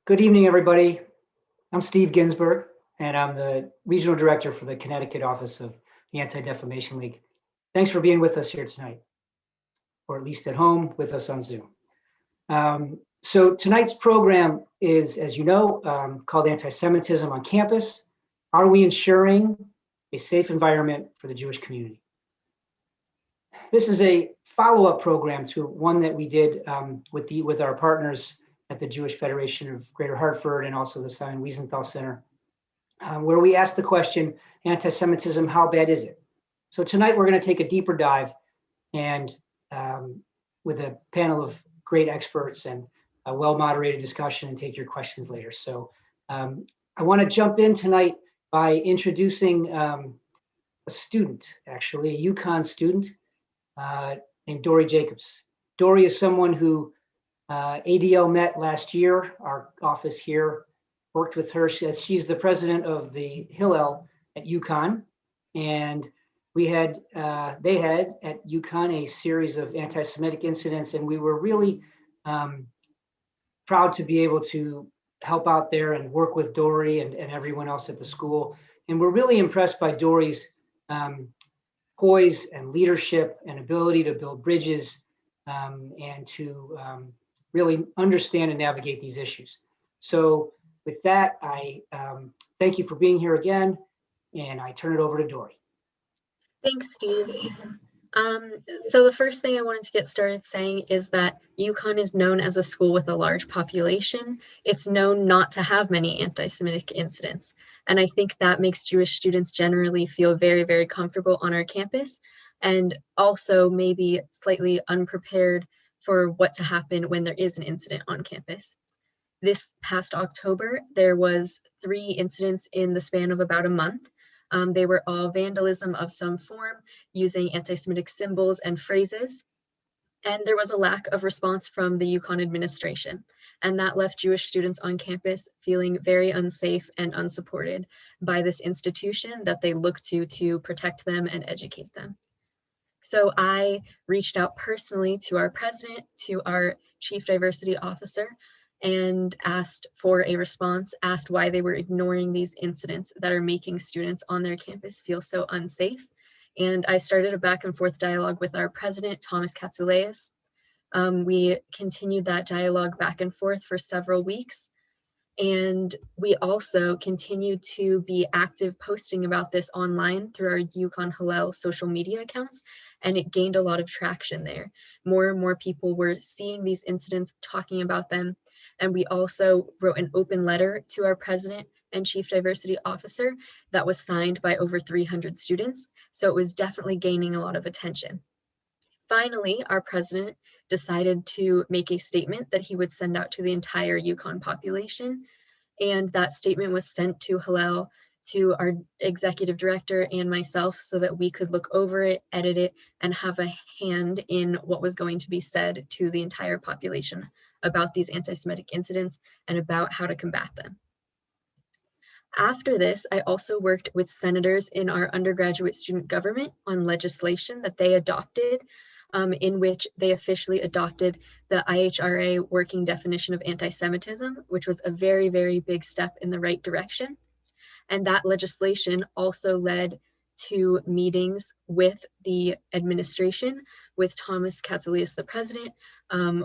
Good evening, everybody. I'm Steve Ginsburg, and I'm the Regional Director for the Connecticut office of the Anti-Defamation League. Thanks for being with us here tonight, or at least at home with us on Zoom. So tonight's program is, as you know, called Antisemitism on Campus. Are we ensuring a safe environment for the Jewish community? This is a follow-up program to one that we did with our partners at the Jewish Federation of Greater Hartford and also the Simon Wiesenthal Center, where we asked the question, anti-Semitism, how bad is it? So tonight we're going to take a deeper dive and with a panel of great experts and a well-moderated discussion and take your questions later. So I want to jump in tonight by introducing a student, actually, a UConn student named Dory Jacobs. Dory is someone who ADL met last year. Our office here worked with her. She's the president of the Hillel at UConn, and they had at UConn a series of anti-Semitic incidents, and we were really proud to be able to help out there and work with Dory and everyone else at the school. And we're really impressed by Dory's poise and leadership and ability to build bridges and to really understand and navigate these issues. So with that, I thank you for being here again, and I turn it over to Dory. Thanks, Steve. So the first thing I wanted to get started saying is that UConn is known as a school with a large population. It's known not to have many anti-Semitic incidents. And I think that makes Jewish students generally feel very, very comfortable on our campus, and also maybe slightly unprepared for what to happen when there is an incident on campus. This past October, there was 3 incidents in the span of about a month. They were all vandalism of some form, using anti-Semitic symbols and phrases. And there was a lack of response from the UConn administration. And that left Jewish students on campus feeling very unsafe and unsupported by this institution that they look to protect them and educate them. So I reached out personally to our president, to our chief diversity officer, and asked for a response, asked why they were ignoring these incidents that are making students on their campus feel so unsafe. And I started a back and forth dialogue with our president, Thomas Katsouleas. We continued that dialogue back and forth for several weeks. And we also continued to be active posting about this online through our UConn Hillel social media accounts, and it gained a lot of traction there. More and more people were seeing these incidents, talking about them, and we also wrote an open letter to our president and chief diversity officer that was signed by over 300 students, so it was definitely gaining a lot of attention. Finally, our president decided to make a statement that he would send out to the entire UConn population. And that statement was sent to Hillel, to our executive director and myself, so that we could look over it, edit it, and have a hand in what was going to be said to the entire population about these anti-Semitic incidents and about how to combat them. After this, I also worked with senators in our undergraduate student government on legislation that they adopted, in which they officially adopted the IHRA working definition of anti-Semitism, which was a very, very big step in the right direction. And that legislation also led to meetings with the administration, with Thomas Katsouleas, the president,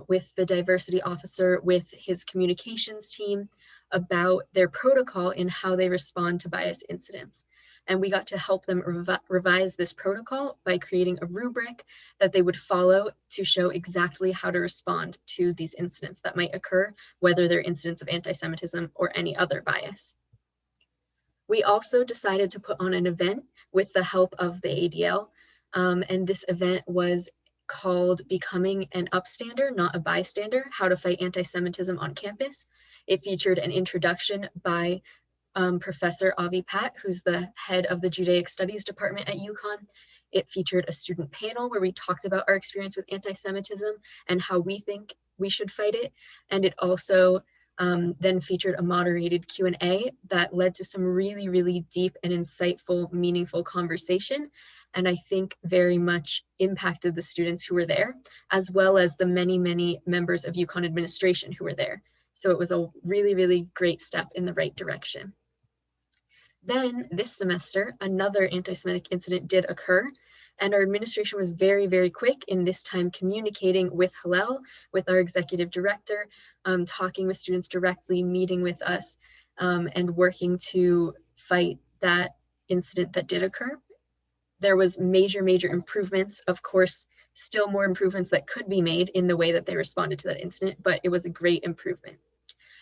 with the diversity officer, with his communications team, about their protocol in how they respond to bias incidents. And we got to help them revise this protocol by creating a rubric that they would follow to show exactly how to respond to these incidents that might occur, whether they're incidents of anti-Semitism or any other bias. We also decided to put on an event with the help of the ADL, and this event was called Becoming an Upstander, Not a Bystander, How to Fight Anti-Semitism on Campus. It featured an introduction by Professor Avi Pat, who's the head of the Judaic Studies department at UConn. It featured a student panel where we talked about our experience with anti-Semitism and how we think we should fight it. And it also then featured a moderated Q&A that led to some really, really deep and insightful, meaningful conversation. And I think very much impacted the students who were there, as well as the many, many members of UConn administration who were there. So it was a really, really great step in the right direction. Then this semester, another anti-Semitic incident did occur, and our administration was very, very quick in this time communicating with Hillel, with our executive director, talking with students directly, meeting with us, and working to fight that incident that did occur. There was major, major improvements. Of course, still more improvements that could be made in the way that they responded to that incident, but it was a great improvement.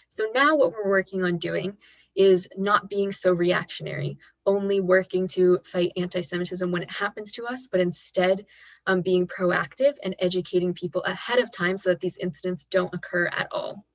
So now what we're working on doing is not being so reactionary, only working to fight anti-Semitism when it happens to us, but instead being proactive and educating people ahead of time so that these incidents don't occur at all.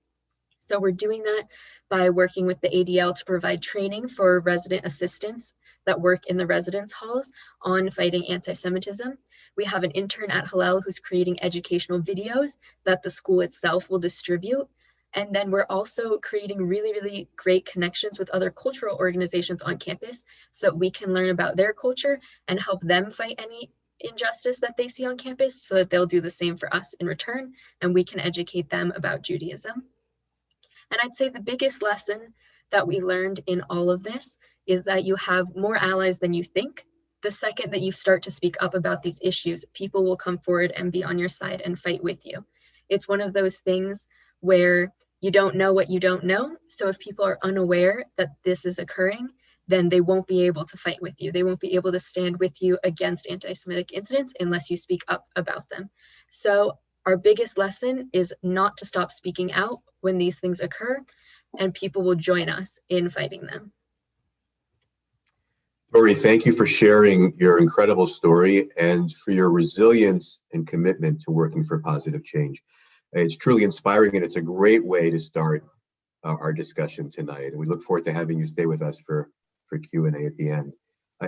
So we're doing that by working with the ADL to provide training for resident assistants that work in the residence halls on fighting anti-Semitism. We have an intern at Hillel who's creating educational videos that the school itself will distribute. And then we're also creating really, really great connections with other cultural organizations on campus so that we can learn about their culture and help them fight any injustice that they see on campus so that they'll do the same for us in return, and we can educate them about Judaism. And I'd say the biggest lesson that we learned in all of this is that you have more allies than you think. The second that you start to speak up about these issues, people will come forward and be on your side and fight with you. It's one of those things where you don't know what you don't know. So if people are unaware that this is occurring, then they won't be able to fight with you. They won't be able to stand with you against anti-Semitic incidents unless you speak up about them. So our biggest lesson is not to stop speaking out when these things occur, and people will join us in fighting them. Tori, thank you for sharing your incredible story and for your resilience and commitment to working for positive change. It's truly inspiring, and it's a great way to start our discussion tonight. And we look forward to having you stay with us for Q&A at the end.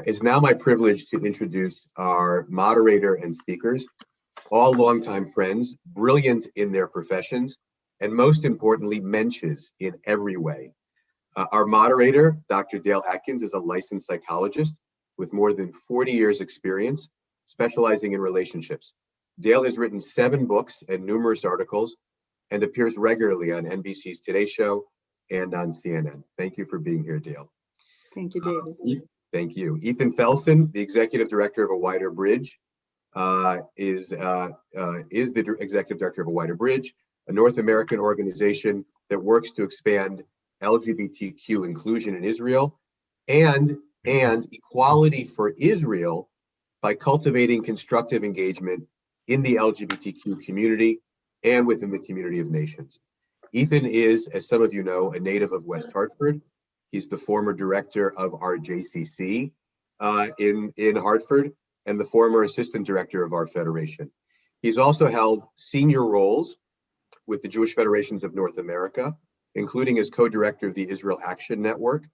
It's now my privilege to introduce our moderator and speakers, all longtime friends, brilliant in their professions, and most importantly, mensches in every way. Our moderator, Dr. Dale Atkins, is a licensed psychologist with more than 40 years experience, specializing in relationships. Dale has written 7 books and numerous articles and appears regularly on NBC's Today Show and on CNN. Thank you for being here, Dale. Thank you, David. Thank you. Ethan Felson, the executive director of A Wider Bridge, is the executive director of A Wider Bridge, a North American organization that works to expand LGBTQ inclusion in Israel and equality for Israel by cultivating constructive engagement in the LGBTQ community and within the community of nations. Ethan is, as some of you know, a native of West Hartford. He's the former director of our JCC in Hartford and the former assistant director of our federation. He's also held senior roles with the Jewish Federations of North America, including as co-director of the Israel Action Network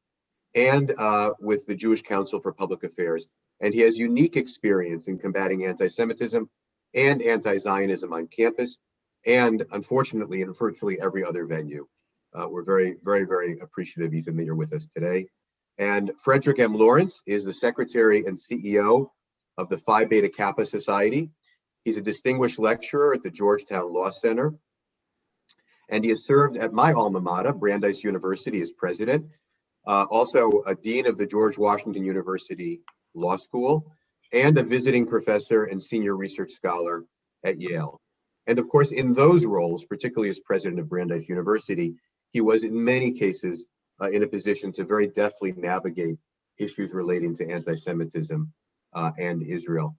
and with the Jewish Council for Public Affairs. And he has unique experience in combating anti-Semitism and anti-Zionism on campus, and unfortunately in virtually every other venue. We're very, very, very appreciative, Ethan, that you're with us today. And Frederick M. Lawrence is the secretary and CEO of the Phi Beta Kappa Society. He's a distinguished lecturer at the Georgetown Law Center. And he has served at my alma mater, Brandeis University, as president, also a dean of the George Washington University Law School, and a visiting professor and senior research scholar at Yale. And of course, in those roles, particularly as president of Brandeis University, he was in many cases in a position to very deftly navigate issues relating to anti-Semitism and Israel.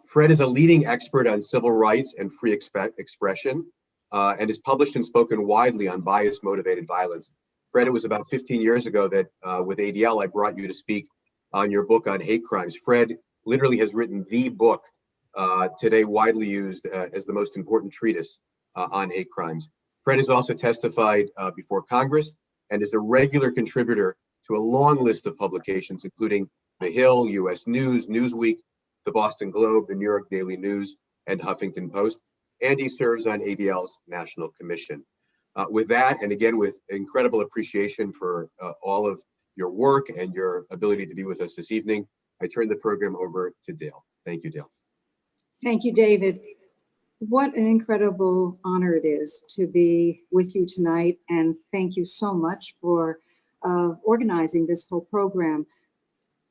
Fred is a leading expert on civil rights and free expression, and has published and spoken widely on bias-motivated violence. Fred, it was about 15 years ago that with ADL, I brought you to speak on your book on hate crimes. Fred literally has written the book today widely used as the most important treatise on hate crimes. Fred has also testified before Congress and is a regular contributor to a long list of publications, including The Hill, U.S. News, Newsweek, the Boston Globe, the New York Daily News, and Huffington Post. And he serves on ADL's National Commission. With that, and again, with incredible appreciation for all of your work and your ability to be with us this evening, I turn the program over to Dale. Thank you, Dale. Thank you, David. What an incredible honor it is to be with you tonight, and thank you so much for organizing this whole program.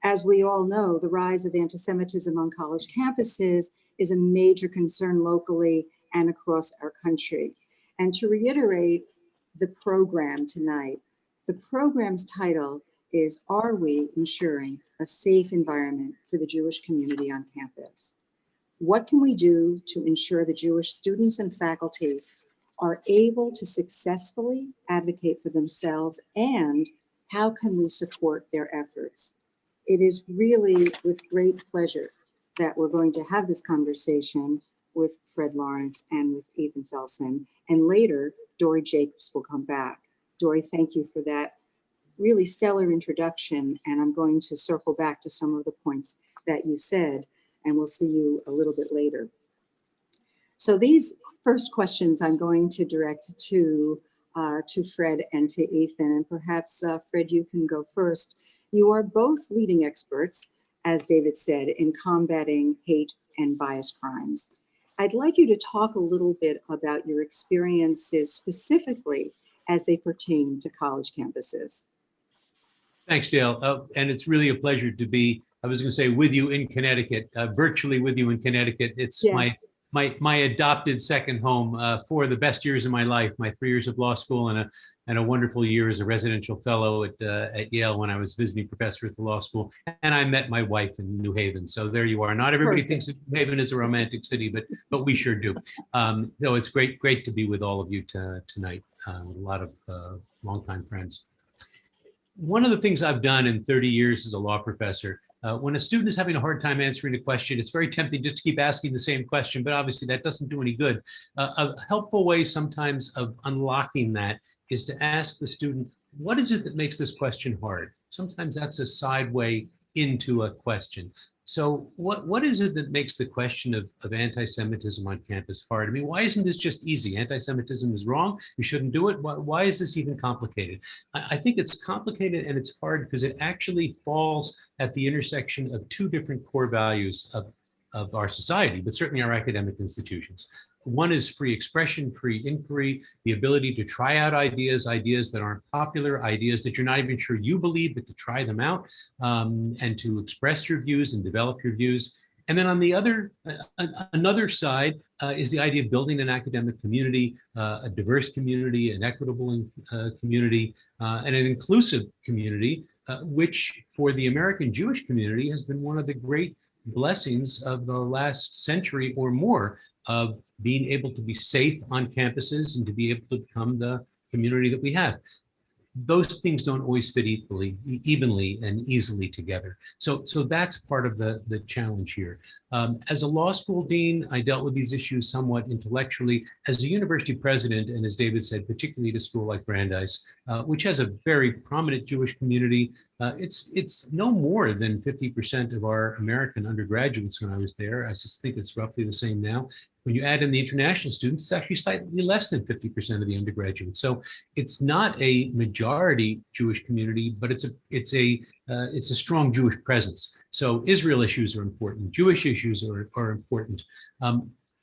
As we all know, the rise of anti-Semitism on college campuses is a major concern locally and across our country. And to reiterate the program tonight, the program's title is, Are We Ensuring a Safe Environment for the Jewish Community on Campus? What can we do to ensure the Jewish students and faculty are able to successfully advocate for themselves, and how can we support their efforts? It is really with great pleasure that we're going to have this conversation with Fred Lawrence and with Ethan Felson, and later Dory Jacobs will come back. Dory, thank you for that really stellar introduction, and I'm going to circle back to some of the points that you said, and we'll see you a little bit later. So these first questions I'm going to direct to Fred and to Ethan, and perhaps Fred, you can go first. You are both leading experts, as David said, in combating hate and bias crimes. I'd like you to talk a little bit about your experiences specifically as they pertain to college campuses. Thanks, Dale. And it's really a pleasure to be, I was going to say, with you in Connecticut, virtually with you in Connecticut. It's Yes. my adopted second home for the best years of my life, my 3 years of law school and a wonderful year as a residential fellow at Yale when I was visiting professor at the law school. And I met my wife in New Haven. So there you are. Not everybody Perfect. thinks New Haven is a romantic city, but we sure do. So it's great to be with all of you tonight, with a lot of longtime friends. One of the things I've done in 30 years as a law professor, when a student is having a hard time answering a question, it's very tempting just to keep asking the same question, but obviously that doesn't do any good. A helpful way sometimes of unlocking that is to ask the student, what is it that makes this question hard? Sometimes that's a side way into a question. So what is it that makes the question of anti-Semitism on campus hard? I mean, why isn't this just easy? Anti-Semitism is wrong. You shouldn't do it. Why is this even complicated? I think it's complicated and it's hard because it actually falls at the intersection of two different core values of our society, but certainly our academic institutions. One is free expression, free inquiry, the ability to try out ideas that aren't popular, ideas that you're not even sure you believe, but to try them out and to express your views and develop your views. And then on the another side is the idea of building an academic community, a diverse community, an equitable community, and an inclusive community, which for the American Jewish community has been one of the great blessings of the last century or more, of being able to be safe on campuses and to be able to become the community that we have. Those things don't always fit evenly and easily together. So that's part of the challenge here. As a law school dean, I dealt with these issues somewhat intellectually. As a university president, and as David said, particularly at a school like Brandeis, which has a very prominent Jewish community, it's no more than 50% of our American undergraduates when I was there. I just think it's roughly the same now. When you add in the international students, it's actually slightly less than 50% of the undergraduates. So it's not a majority Jewish community, but it's a strong Jewish presence. So Israel issues are important. Jewish issues are important.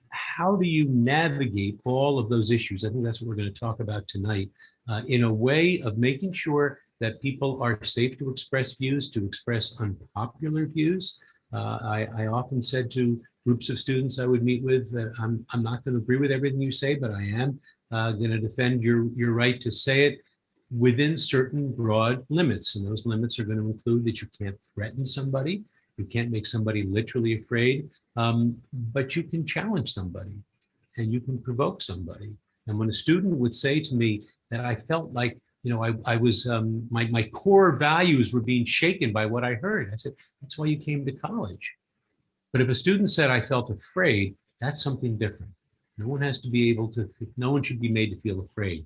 How do you navigate all of those issues? I think that's what we're going to talk about tonight, in a way of making sure that people are safe to express views, to express unpopular views. I often said to groups of students I would meet with that I'm not going to agree with everything you say, but I am going to defend your right to say it within certain broad limits. And those limits are going to include that you can't threaten somebody, you can't make somebody literally afraid, but you can challenge somebody and you can provoke somebody. And when a student would say to me that I felt like, I was, my core values were being shaken by what I heard, I said, that's why you came to college. But if a student said, I felt afraid, that's something different. No one has to be able to, no one should be made to feel afraid.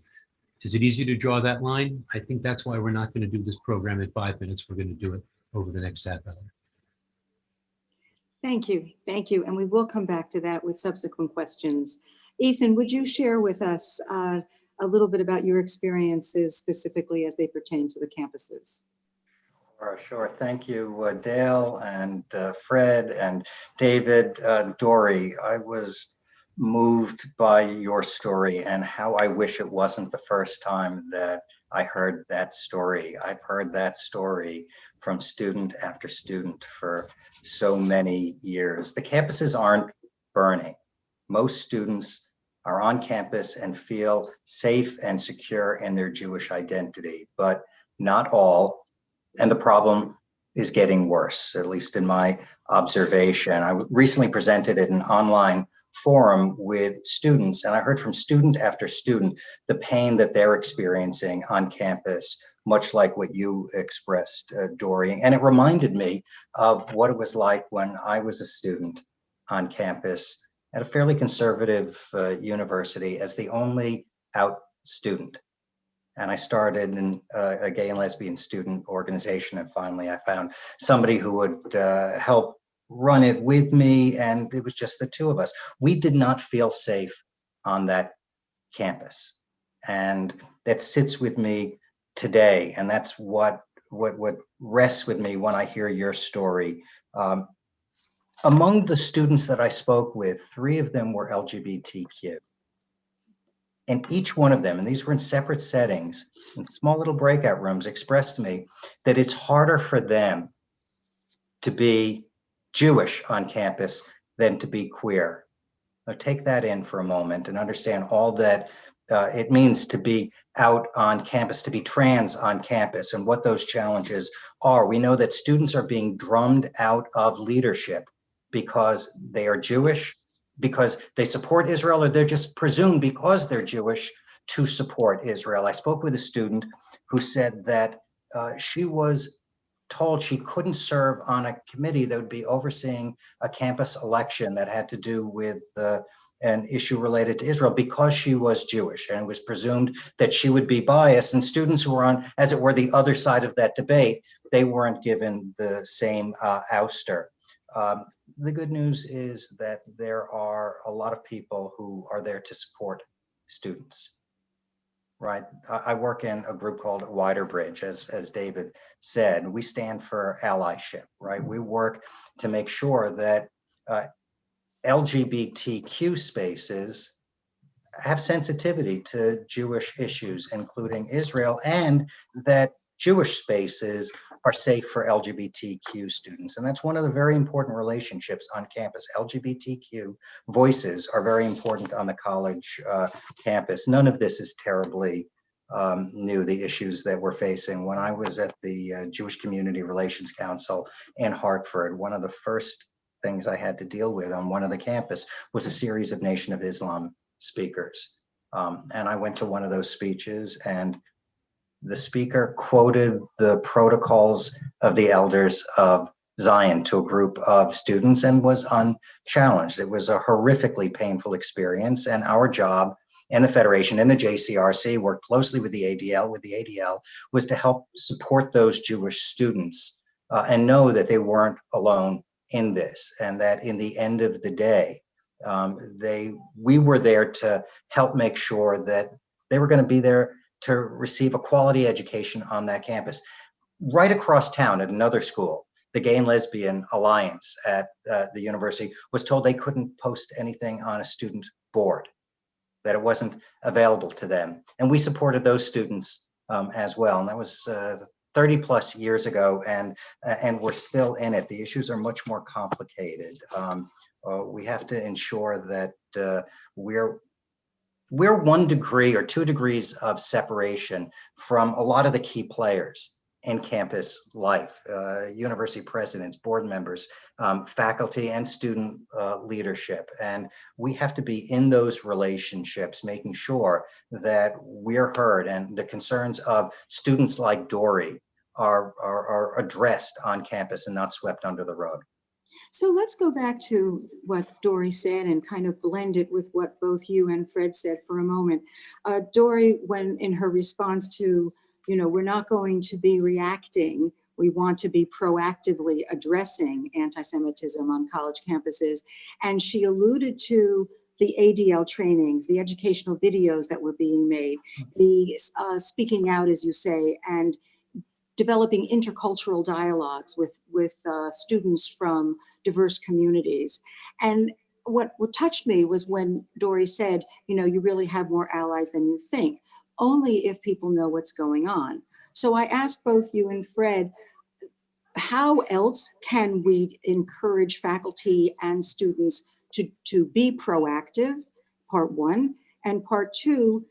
Is it easy to draw that line? I think that's why we're not going to do this program in 5 minutes. We're going to do it over the next half hour. Thank you. Thank you. And we will come back to that with subsequent questions. Ethan, would you share with us a little bit about your experiences specifically as they pertain to the campuses? Sure. Thank you, Dale and Fred and David, Dory. I was moved by your story and how I wish it wasn't the first time that I heard that story. I've heard that story from student after student for so many years. The campuses aren't burning. Most students are on campus and feel safe and secure in their Jewish identity, but not all. And the problem is getting worse, at least in my observation. I recently presented at an online forum with students, and I heard from student after student the pain that they're experiencing on campus, much like what you expressed, Dory. And it reminded me of what it was like when I was a student on campus at a fairly conservative university as the only out student. And I started in a gay and lesbian student organization. And finally, I found somebody who would help run it with me. And it was just the two of us. We did not feel safe on that campus. And that sits with me today. And that's what rests with me when I hear your story. Among the students that I spoke with, 3 of them were LGBTQ. And each one of them, and these were in separate settings, in small little breakout rooms, expressed to me that it's harder for them to be Jewish on campus than to be queer. Now take that in for a moment and understand all that it means to be out on campus, to be trans on campus, and what those challenges are. We know that students are being drummed out of leadership because they are Jewish, because they support Israel, or they're just presumed because they're Jewish to support Israel. I spoke with a student who said that she was told she couldn't serve on a committee that would be overseeing a campus election that had to do with an issue related to Israel because she was Jewish, and it was presumed that she would be biased. And students who were on, as it were, the other side of that debate, they weren't given the same ouster. The good news is that there are a lot of people who are there to support students, right? I work in a group called Wider Bridge, as David said. We stand for allyship, right? We work to make sure that LGBTQ spaces have sensitivity to Jewish issues, including Israel, and that Jewish spaces are safe for LGBTQ students. And that's one of the very important relationships on campus. LGBTQ voices are very important on the college campus. None of this is terribly new, the issues that we're facing. When I was at the Jewish Community Relations Council in Hartford, one of the first things I had to deal with on one of the campus was a series of Nation of Islam speakers. And I went to one of those speeches, and the speaker quoted the protocols of the elders of Zion to a group of students and was unchallenged. It was a horrifically painful experience, and our job and the Federation and the JCRC worked closely with the ADL. With the ADL was to help support those Jewish students and know that they weren't alone in this, and that in the end of the day, we were there to help make sure that they were going to be there to receive a quality education on that campus. Right across town at another school, the Gay and Lesbian Alliance at the university was told they couldn't post anything on a student board, that it wasn't available to them. And we supported those students as well. And that was 30 plus years ago, and we're still in it. The issues are much more complicated. We have to ensure that we're 1 degree or 2 degrees of separation from a lot of the key players in campus life, university presidents, board members, faculty and student leadership. And we have to be in those relationships, making sure that we're heard and the concerns of students like Dory are addressed on campus and not swept under the rug. So let's go back to what Dory said and kind of blend it with what both you and Fred said for a moment. Dory, when in her response to, we're not going to be reacting, we want to be proactively addressing anti-Semitism on college campuses. And she alluded to the ADL trainings, the educational videos that were being made, the speaking out, as you say, and developing intercultural dialogues with students from diverse communities. And what touched me was when Dory said, you know, you really have more allies than you think, only if people know what's going on. So I asked both you and Fred, how else can we encourage faculty and students to be proactive, part one, and part two,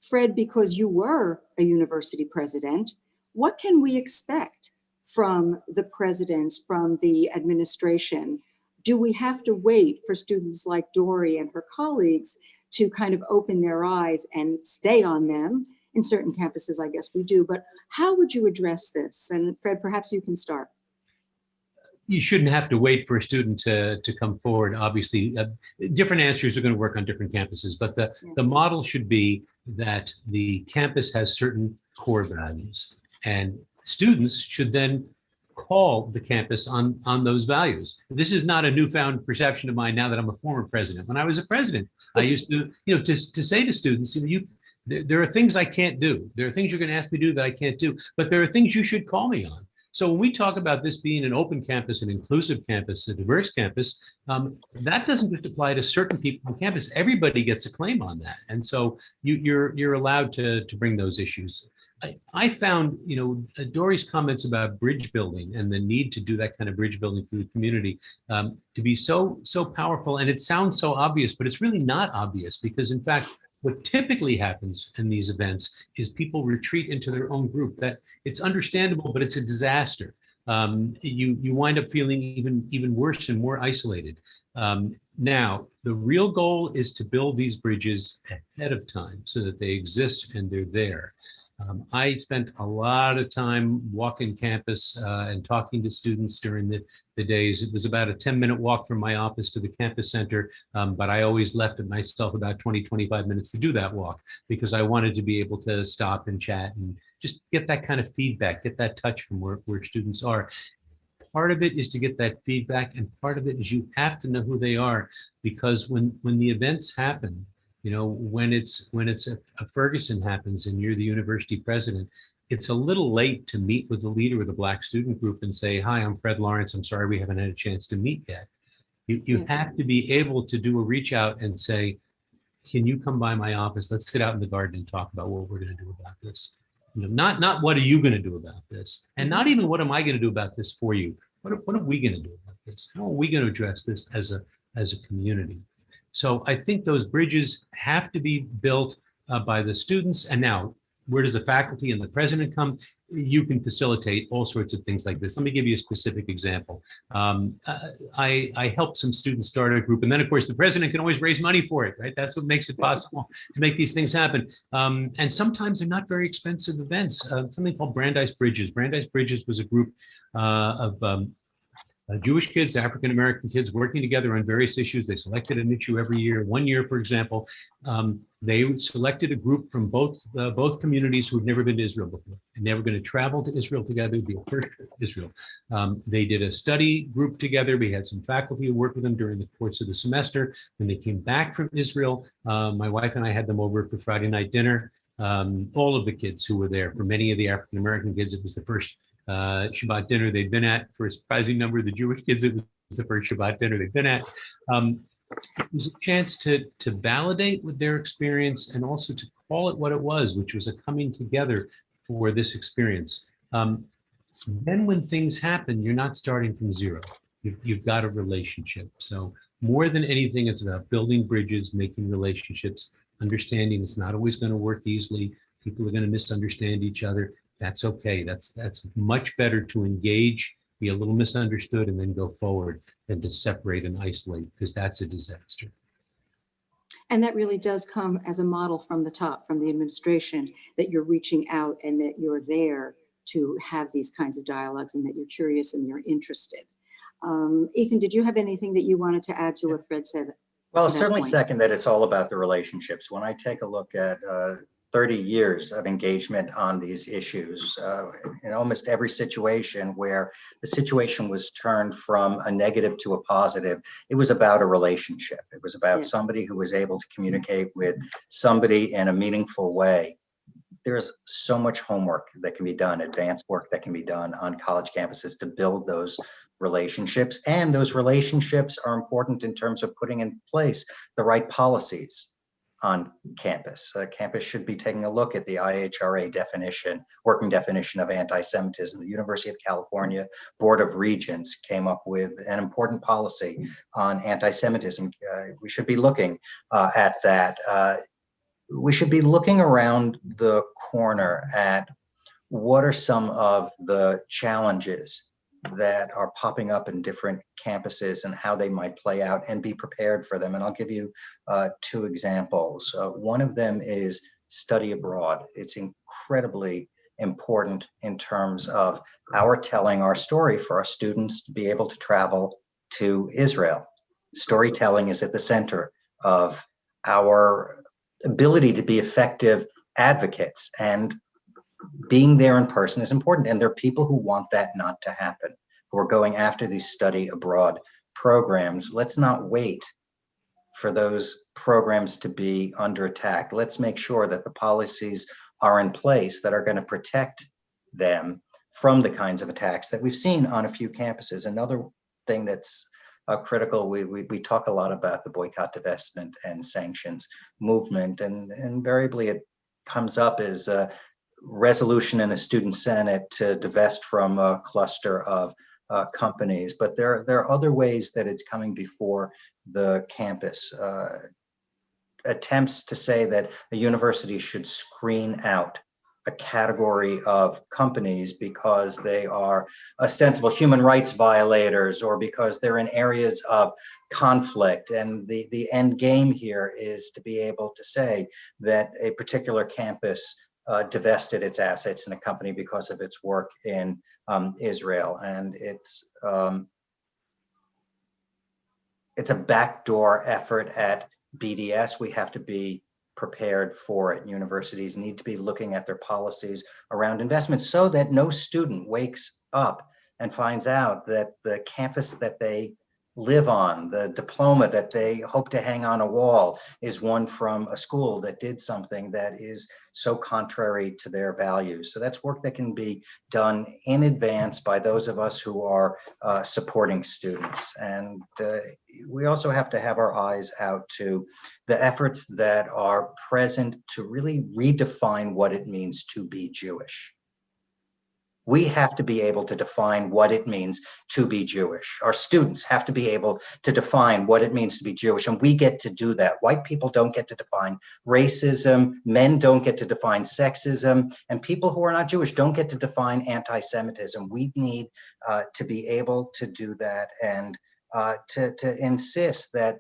Fred, because you were a university president, what can we expect from the presidents, from the administration? Do we have to wait for students like Dory and her colleagues to kind of open their eyes and stay on them? In certain campuses, I guess we do, but how would you address this? And Fred, perhaps you can start. You shouldn't have to wait for a student to come forward. Obviously, different answers are going to work on different campuses, but the model should be that the campus has certain core values, and students should then call the campus on those values. This is not a newfound perception of mine now that I'm a former president. When I was a president, I used to, to say to students, there are things I can't do. There are things you're going to ask me to do that I can't do, but there are things you should call me on. So when we talk about this being an open campus, an inclusive campus, a diverse campus, that doesn't just apply to certain people on campus. Everybody gets a claim on that. And so you're allowed to bring those issues. I found, Dory's comments about bridge building and the need to do that kind of bridge building through the community to be so powerful. And it sounds so obvious, but it's really not obvious, because in fact, what typically happens in these events is people retreat into their own group. That it's understandable, but it's a disaster. You wind up feeling even worse and more isolated. Now, the real goal is to build these bridges ahead of time so that they exist and they're there. I spent a lot of time walking campus and talking to students during the days. It was about a 10-minute walk from my office to the campus center, but I always left it myself about 20-25 minutes to do that walk, because I wanted to be able to stop and chat and just get that kind of feedback, get that touch from where students are. Part of it is to get that feedback, and part of it is you have to know who they are, because when the events happen, when it's a Ferguson happens and you're the university president, it's a little late to meet with the leader of the Black student group and say, hi, I'm Fred Lawrence. I'm sorry we haven't had a chance to meet yet. You Yes. have to be able to do a reach out and say, can you come by my office? Let's sit out in the garden and talk about what we're going to do about this. Not what are you going to do about this? And not even what am I going to do about this for you? What are we going to do about this? How are we going to address this as a community? So I think those bridges have to be built by the students. And now, where does the faculty and the president come? You can facilitate all sorts of things like this. Let me give you a specific example. I helped some students start a group, and then of course the president can always raise money for it, right? That's what makes it possible to make these things happen. And sometimes they're not very expensive events. Something called Brandeis Bridges. Brandeis Bridges was a group of Jewish kids, African-American kids working together on various issues. They selected an issue every year. One year, for example, they selected a group from both communities who had never been to Israel before, and they were going to travel to Israel together, be a first trip to Israel. They did a study group together. We had some faculty who worked with them during the course of the semester. When they came back from Israel, my wife and I had them over for Friday night dinner. All of the kids who were there, for many of the African-American kids, it was the first Shabbat dinner they'd been at. For a surprising number of the Jewish kids, it was the first Shabbat dinner they'd been at. It was a chance to validate with their experience and also to call it what it was, which was a coming together for this experience. Then when things happen, you're not starting from zero. You've got a relationship. So more than anything, it's about building bridges, making relationships, understanding it's not always going to work easily. People are going to misunderstand each other. That's okay. That's much better to engage, be a little misunderstood, and then go forward than to separate and isolate, because that's a disaster. And that really does come as a model from the top, from the administration, that you're reaching out and that you're there to have these kinds of dialogues and that you're curious and you're interested. Ethan, did you have anything that you wanted to add to what Fred said? Well, certainly second that it's all about the relationships. When I take a look at 30 years of engagement on these issues, in almost every situation where the situation was turned from a negative to a positive, it was about a relationship. It was about somebody who was able to communicate with somebody in a meaningful way. there's so much homework that can be done, advanced work that can be done on college campuses to build those relationships. And those relationships are important in terms of putting in place the right policies on campus. Campus should be taking a look at the IHRA definition, working definition of anti-Semitism. The University of California Board of Regents came up with an important policy on anti-Semitism. We should be looking at that. We should be looking around the corner at what are some of the challenges that are popping up in different campuses and how they might play out, and be prepared for them. And I'll give you two examples. One of them is study abroad. It's incredibly important in terms of our telling our story for our students to be able to travel to Israel. Storytelling is at the center of our ability to be effective advocates, and being there in person is important. And there are people who want that not to happen, who are going after these study abroad programs. Let's not wait for those programs to be under attack. Let's make sure that the policies are in place that are going to protect them from the kinds of attacks that we've seen on a few campuses. Another thing that's critical, we talk a lot about the boycott, divestment, and sanctions movement, and invariably it comes up as a resolution in a student senate to divest from a cluster of companies. But there are other ways that it's coming before the campus. Attempts to say that a university should screen out a category of companies because they are ostensible human rights violators, or because they're in areas of conflict. And the end game here is to be able to say that a particular campus divested its assets in a company because of its work in Israel. And it's a backdoor effort at BDS. We have to be prepared for it. Universities need to be looking at their policies around investments so that no student wakes up and finds out that the campus that they live on, the diploma that they hope to hang on a wall, is one from a school that did something that is so contrary to their values. So that's work that can be done in advance by those of us who are supporting students. And we also have to have our eyes out to the efforts that are present to really redefine what it means to be Jewish. We have to be able to define what it means to be Jewish. Our students have to be able to define what it means to be Jewish, and we get to do that. White people don't get to define racism, men don't get to define sexism, and people who are not Jewish don't get to define anti-Semitism. We need to be able to do that, and to insist that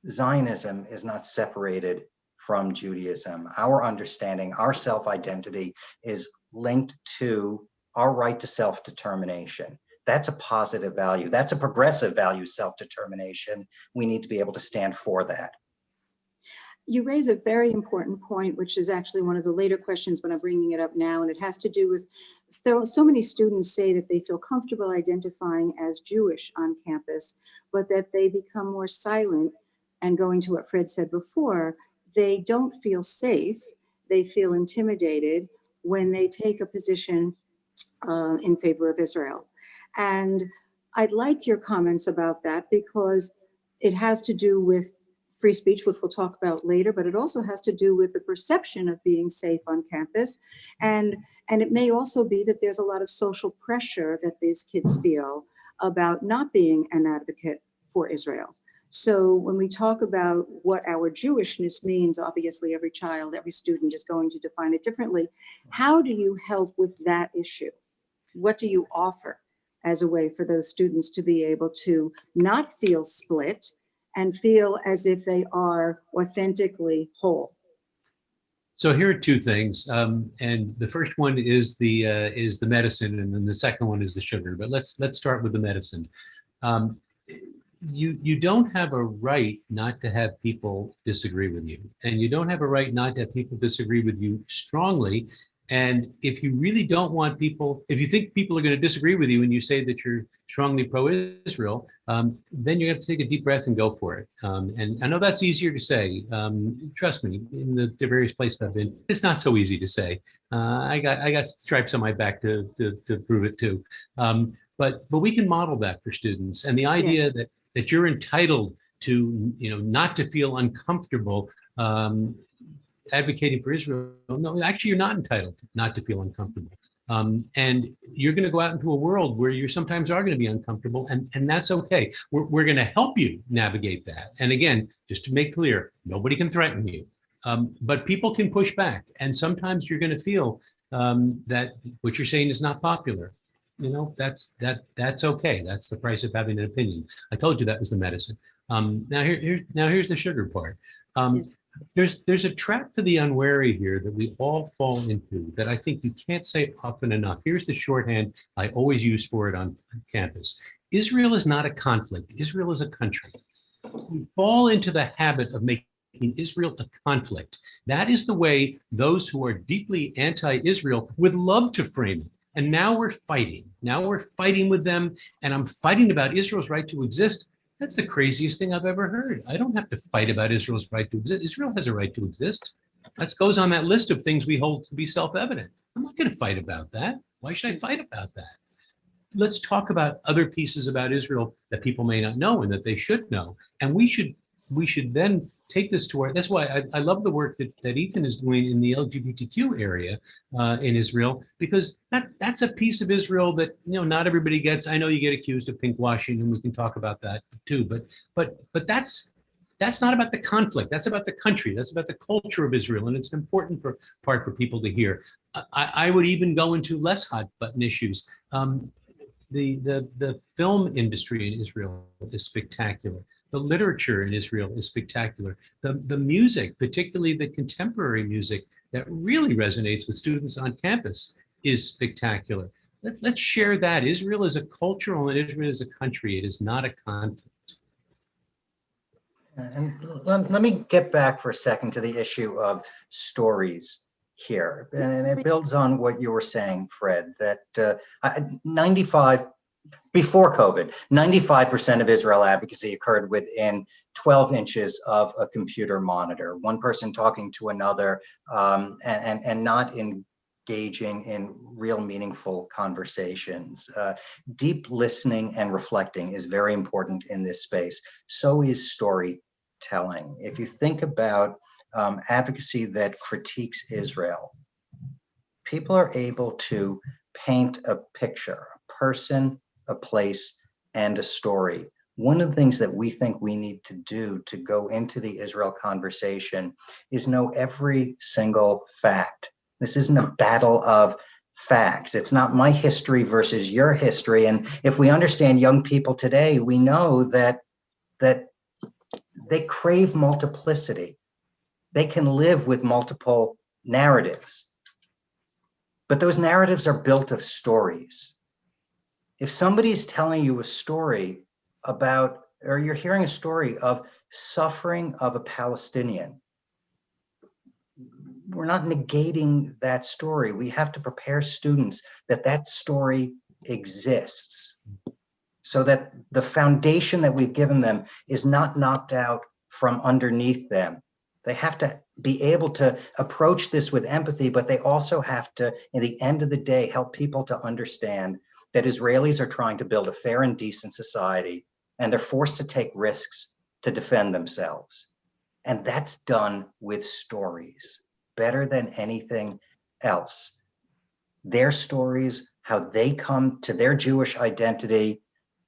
Zionism is not separated from Judaism. Our understanding, our self-identity is linked to our right to self-determination. That's a positive value. That's a progressive value, self-determination. We need to be able to stand for that. You raise a very important point, which is actually one of the later questions, but I'm bringing it up now, and it has to do with, so many students say that they feel comfortable identifying as Jewish on campus, but that they become more silent, and going to what Fred said before, they don't feel safe, they feel intimidated when they take a position in favor of Israel. And I'd like your comments about that, because it has to do with free speech, which we'll talk about later, but it also has to do with the perception of being safe on campus. And it may also be that there's a lot of social pressure that these kids feel about not being an advocate for Israel. So when we talk about what our Jewishness means, obviously every child, every student is going to define it differently. How do you help with that issue? What do you offer as a way for those students to be able to not feel split and feel as if they are authentically whole? So here are two things, and the first one is the medicine, and then the second one is the sugar. But let's start with the medicine. You don't have a right not to have people disagree with you, and you don't have a right not to have people disagree with you strongly. And if you really don't want people, if you think people are going to disagree with you, and you say that strongly pro-Israel, then you have to take a deep breath and go for it. And I know that's easier to say. Trust me, in the various places I've been, it's not so easy to say. I got stripes on my back to prove it too. But we can model that for students, and the idea Yes. that you're entitled to, not to feel uncomfortable advocating for Israel. No, actually, you're not entitled not to feel uncomfortable. And you're going to go out into a world where you sometimes are going to be uncomfortable, and that's okay. We're going to help you navigate that. And again, just to make clear, nobody can threaten you, but people can push back. And sometimes you're going to feel that what you're saying is not popular. That's okay. That's the price of having an opinion. I told you that was the medicine. Now here's the sugar part. Yes. There's a trap for the unwary here that we all fall into that I think you can't say often enough. Here's the shorthand I always use for it on campus. Israel is not a conflict. Israel is a country. We fall into the habit of making Israel a conflict. That is the way those who are deeply anti-Israel would love to frame it. And now we're fighting. Now we're fighting with them. And I'm fighting about Israel's right to exist. That's the craziest thing I've ever heard. I don't have to fight about Israel's right to exist. Israel has a right to exist. That goes on that list of things we hold to be self-evident. I'm not going to fight about that. Why should I fight about that? Let's talk about other pieces about Israel that people may not know and that they should know. And we should then take this to that's why I love the work that Ethan is doing in the LGBTQ area in Israel, because that's a piece of Israel that not everybody gets. I know you get accused of pink washing, and we can talk about that too. But that's not about the conflict. That's about the country. That's about the culture of Israel, and it's an important part for people to hear. I would even go into less hot button issues. The film industry in Israel is spectacular. The literature in Israel is spectacular. The music, particularly the contemporary music that really resonates with students on campus, is spectacular. Let's share that. Israel is a cultural and Israel is a country. It is not a conflict. And let me get back for a second to the issue of stories here. And it builds on what you were saying, Fred, that 95, before COVID, 95% of Israel advocacy occurred within 12 inches of a computer monitor, one person talking to another, and not engaging in real meaningful conversations. Deep listening and reflecting is very important in this space. So is storytelling. If you think about advocacy that critiques Israel, people are able to paint a picture, a person, a place, and a story. One of the things that we think we need to do to go into the Israel conversation is know every single fact. This isn't a battle of facts. It's not my history versus your history. And if we understand young people today, we know that they crave multiplicity. They can live with multiple narratives. But those narratives are built of stories. If somebody's telling you a story about, or you're hearing a story of suffering of a Palestinian, we're not negating that story. We have to prepare students that that story exists so that the foundation that we've given them is not knocked out from underneath them. They have to be able to approach this with empathy, but they also have to, in the end of the day, help people to understand that Israelis are trying to build a fair and decent society, and they're forced to take risks to defend themselves. And that's done with stories, better than anything else. Their stories, how they come to their Jewish identity,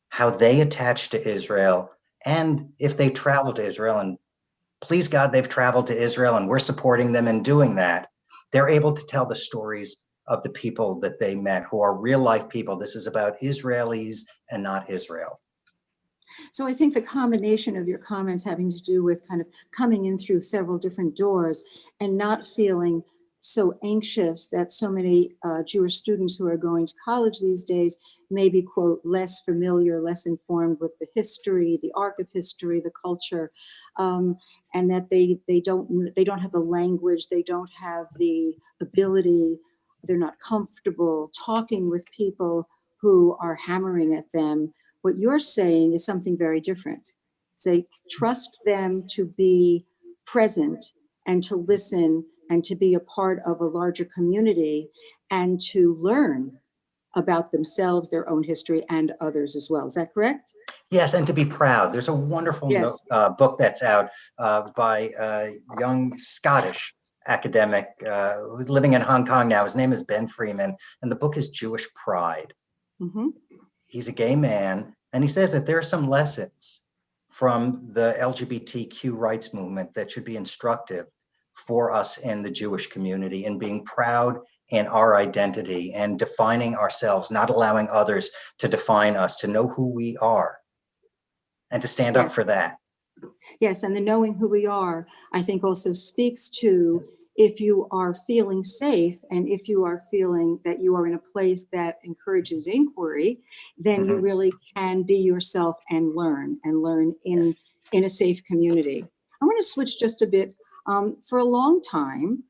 how they attach to Israel, and if they travel to Israel, and please God, they've traveled to Israel and we're supporting them in doing that, they're able to tell the stories of the people that they met who are real life people. This is about Israelis and not Israel. So I think the combination of your comments having to do with kind of coming in through several different doors and not feeling so anxious that so many Jewish students who are going to college these days may be, quote, less familiar, less informed with the history, the arc of history, the culture, and that they don't have the language, they don't have the ability, they're not comfortable talking with people who are hammering at them. What you're saying is something very different. Say, trust them to be present and to listen and to be a part of a larger community and to learn about themselves, their own history, and others as well. Is that correct? Yes, and to be proud. There's a wonderful Yes. book that's out by a young Scottish academic who's living in Hong Kong now. His name is Ben Freeman, and the book is Jewish Pride. Mm-hmm. He's a gay man, and he says that there are some lessons from the LGBTQ rights movement that should be instructive for us in the Jewish community in being proud in our identity and defining ourselves, not allowing others to define us, to know who we are and to stand up Yes. for that. Yes, and the knowing who we are, I think also speaks to if you are feeling safe and if you are feeling that you are in a place that encourages inquiry, then you really can be yourself and learn in a safe community. I want to switch just a bit. For a long time,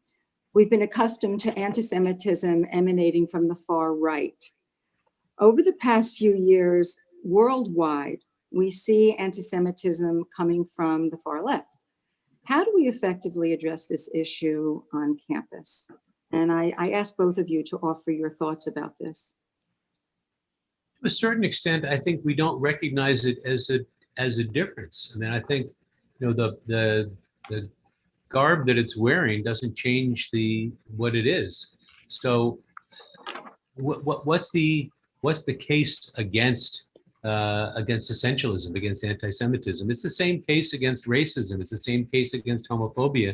we've been accustomed to anti-Semitism emanating from the far right. Over the past few years, worldwide, we see anti-Semitism coming from the far left. How do we effectively address this issue on campus? And I ask both of you to offer your thoughts about this. To a certain extent, I think we don't recognize it as a difference. I mean, I think, you know, the garb that it's wearing doesn't change what it is. So what's the case against essentialism, against anti-Semitism? It's the same case against racism. It's the same case against homophobia,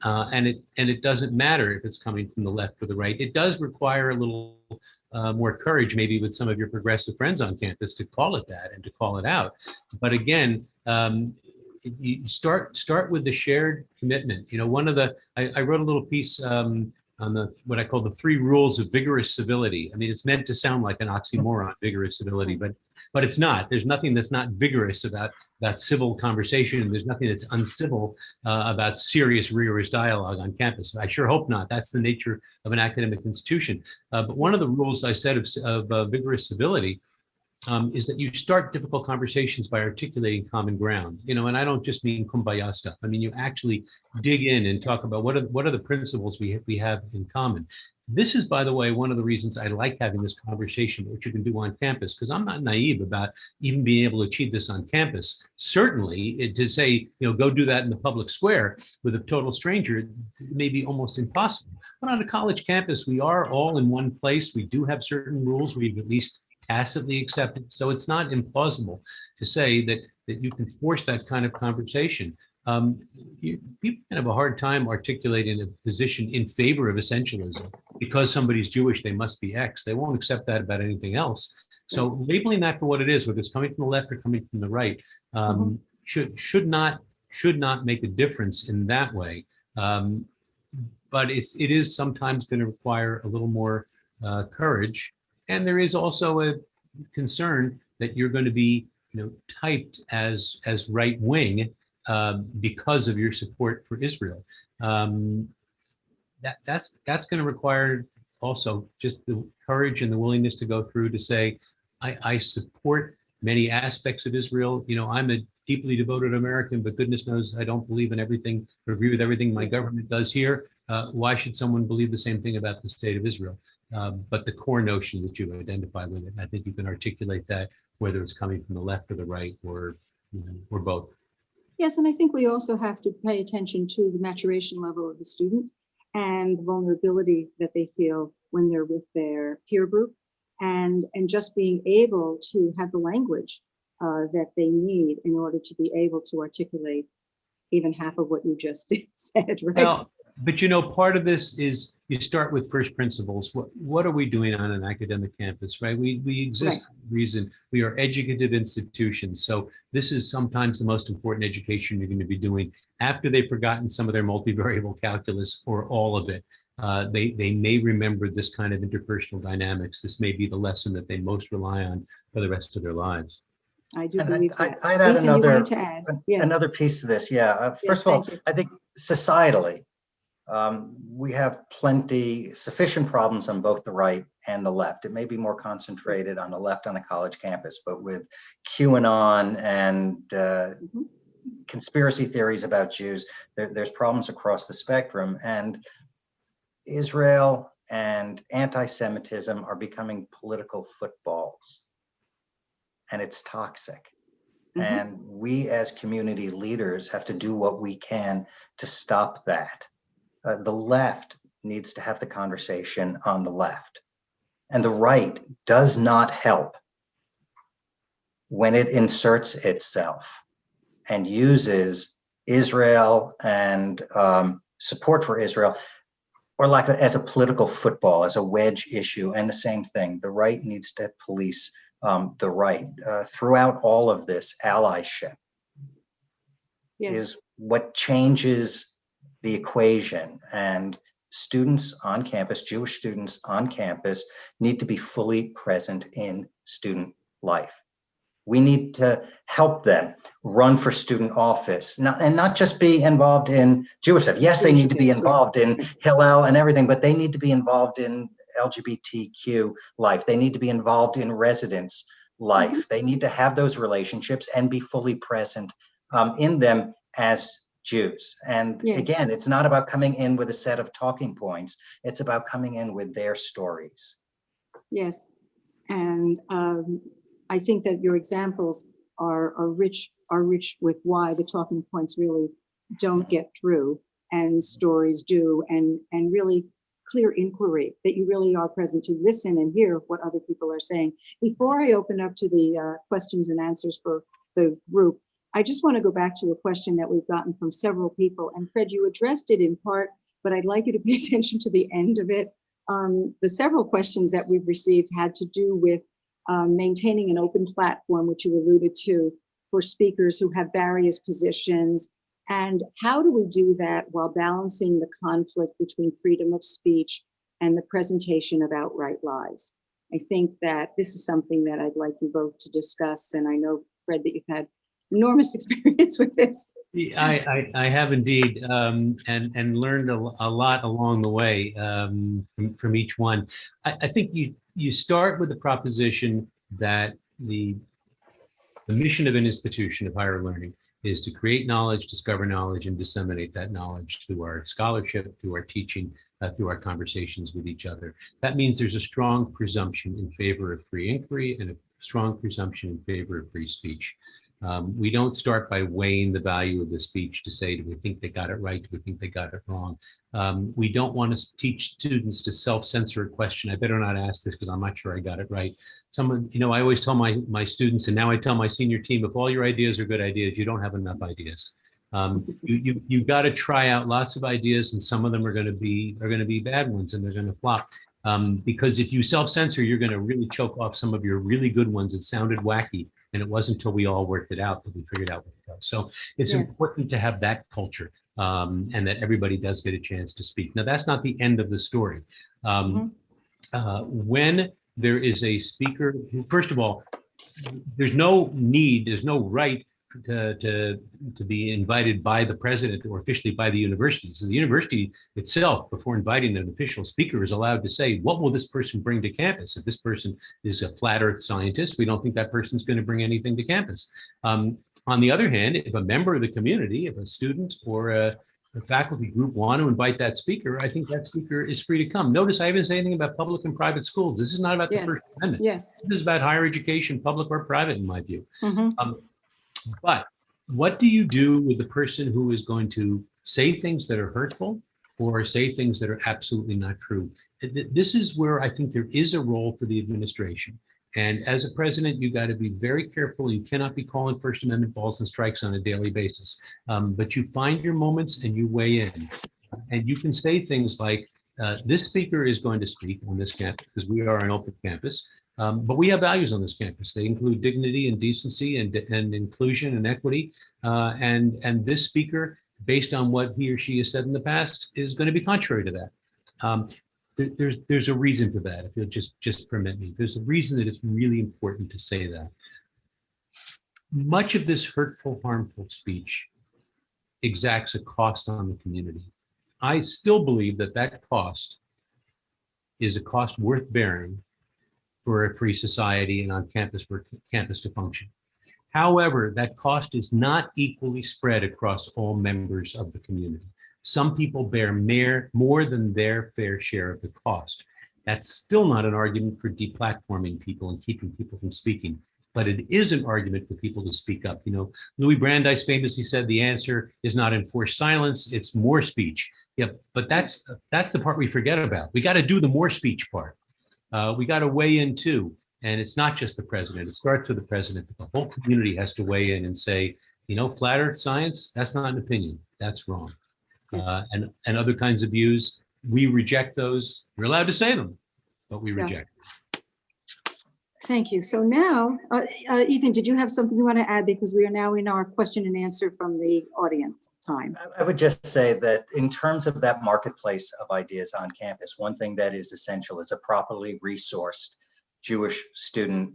and it doesn't matter if it's coming from the left or the right. It does require a little more courage, maybe with some of your progressive friends on campus, to call it that and to call it out. But again, you start with the shared commitment. You know, I wrote a little piece on what I call the 3 rules of vigorous civility. I mean, it's meant to sound like an oxymoron, vigorous civility, but it's not. There's nothing that's not vigorous about civil conversation. There's nothing that's uncivil about serious, rigorous dialogue on campus. I sure hope not. That's the nature of an academic institution. But one of the rules I said of vigorous civility is that you start difficult conversations by articulating common ground. You know, and I don't just mean kumbaya stuff. I mean, you actually dig in and talk about what are the principles we have in common. This is, by the way, one of the reasons I like having this conversation, which you can do on campus, because I'm not naive about even being able to achieve this on campus. Certainly, to say, you know, go do that in the public square with a total stranger may be almost impossible. But on a college campus, we are all in one place. We do have certain rules we've at least tacitly accepted. So it's not implausible to say that you can force that kind of conversation. People can have a hard time articulating a position in favor of essentialism. Because somebody's Jewish, they must be X. They won't accept that about anything else. So labeling that for what it is, whether it's coming from the left or coming from the right, should not make a difference in that way. But it is sometimes going to require a little more courage. And there is also a concern that you're going to be, you know, typed as right wing because of your support for Israel. That's going to require also just the courage and the willingness to go through to say, I support many aspects of Israel. You know, I'm a deeply devoted American, but goodness knows I don't believe in everything or agree with everything my government does here. Why should someone believe the same thing about the state of Israel? But the core notion that you identify with it, I think you can articulate that, whether it's coming from the left or the right, or, you know, or both. Yes, and I think we also have to pay attention to the maturation level of the student and the vulnerability that they feel when they're with their peer group, and just being able to have the language that they need in order to be able to articulate even half of what you just said, right? Well, but you know, part of this is you start with first principles. What are we doing on an academic campus, right? We exist for a reason. We are educative institutions. So this is sometimes the most important education you're going to be doing after they've forgotten some of their multivariable calculus or all of it. They may remember this kind of interpersonal dynamics. This may be the lesson that they most rely on for the rest of their lives. I do believe that. I'd add Ethan, you wanted to add? Yes. another piece to this. Yeah. First Yes, of all, thank you. I think societally, We have sufficient problems on both the right and the left. It may be more concentrated on the left on a college campus, but with QAnon and conspiracy theories about Jews, there's problems across the spectrum. And Israel and anti-Semitism are becoming political footballs, and it's toxic. And we as community leaders have to do what we can to stop that. The left needs to have the conversation on the left, and the right does not help when it inserts itself and uses Israel and support for Israel as a political football, as a wedge issue. And the same thing, the right needs to police the right. Throughout all of this, allyship is what changes the equation. And students on campus, Jewish students on campus, need to be fully present in student life. We need to help them run for student office, not just be involved in Jewish stuff. Yes, they need to be involved in Hillel and everything, but they need to be involved in LGBTQ life. They need to be involved in residence life. They need to have those relationships and be fully present in them as Jews. And again, it's not about coming in with a set of talking points. It's about coming in with their stories. Yes, and I think that your examples are rich with why the talking points really don't get through and stories do, and really clear inquiry, that you really are present to listen and hear what other people are saying. Before I open up to the questions and answers for the group, I just want to go back to a question that we've gotten from several people. And Fred, you addressed it in part, but I'd like you to pay attention to the end of it. The several questions that we've received had to do with maintaining an open platform, which you alluded to, for speakers who have various positions. And how do we do that while balancing the conflict between freedom of speech and the presentation of outright lies? I think that this is something that I'd like you both to discuss. And I know, Fred, that you've had enormous experience with this. I have indeed, and learned a lot along the way from each one. I think you start with the proposition that the mission of an institution of higher learning is to create knowledge, discover knowledge, and disseminate that knowledge through our scholarship, through our teaching, through our conversations with each other. That means there's a strong presumption in favor of free inquiry and a strong presumption in favor of free speech. We don't start by weighing the value of the speech to say, do we think they got it right? Do we think they got it wrong? We don't want to teach students to self-censor a question. I better not ask this because I'm not sure I got it right. Someone, I always tell my students, and now I tell my senior team, if all your ideas are good ideas, you don't have enough ideas. You've got to try out lots of ideas, and some of them are going to be bad ones, and they're going to flop. Because if you self-censor, you're going to really choke off some of your really good ones that sounded wacky. And it wasn't until we all worked it out that we figured out what it was. So it's important to have that culture and that everybody does get a chance to speak. Now, that's not the end of the story. When there is a speaker, first of all, there's no right to be invited by the president or officially by the university. So the university itself, before inviting an official speaker, is allowed to say, what will this person bring to campus? If this person is a flat earth scientist, we don't think that person's going to bring anything to campus. On the other hand, if a member of the community, if a student or a faculty group want to invite that speaker, I think that speaker is free to come. Notice I haven't said anything about public and private schools. This is not about the First Amendment. This is about higher education, public or private, in my view. But what do you do with the person who is going to say things that are hurtful or say things that are absolutely not true? This is where I think there is a role for the administration. And as a president, you got to be very careful. You cannot be calling First Amendment balls and strikes on a daily basis. But you find your moments and you weigh in. And you can say things like, this speaker is going to speak on this campus because we are an open campus. But we have values on this campus. They include dignity and decency and inclusion and equity. And this speaker, based on what he or she has said in the past, is going to be contrary to that. There's a reason for that. If you'll just permit me, there's a reason that it's really important to say that. Much of this hurtful, harmful speech exacts a cost on the community. I still believe that that cost is a cost worth bearing for a free society and on campus for campus to function. However, that cost is not equally spread across all members of the community. Some people bear more than their fair share of the cost. That's still not an argument for deplatforming people and keeping people from speaking, but it is an argument for people to speak up. You know, Louis Brandeis famously said the answer is not enforced silence, it's more speech. Yeah, but that's the part we forget about. We got to do the more speech part. We got to weigh in too. And it's not just the president. It starts with the president, but the whole community has to weigh in and say, you know, flat earth science, that's not an opinion. That's wrong. Yes. And other kinds of views, we reject those. We're allowed to say them, but we Yeah. reject. Thank you. So now, Ethan, did you have something you want to add? Because we are now in our question and answer from the audience time. I would just say that in terms of that marketplace of ideas on campus, one thing that is essential is a properly resourced Jewish student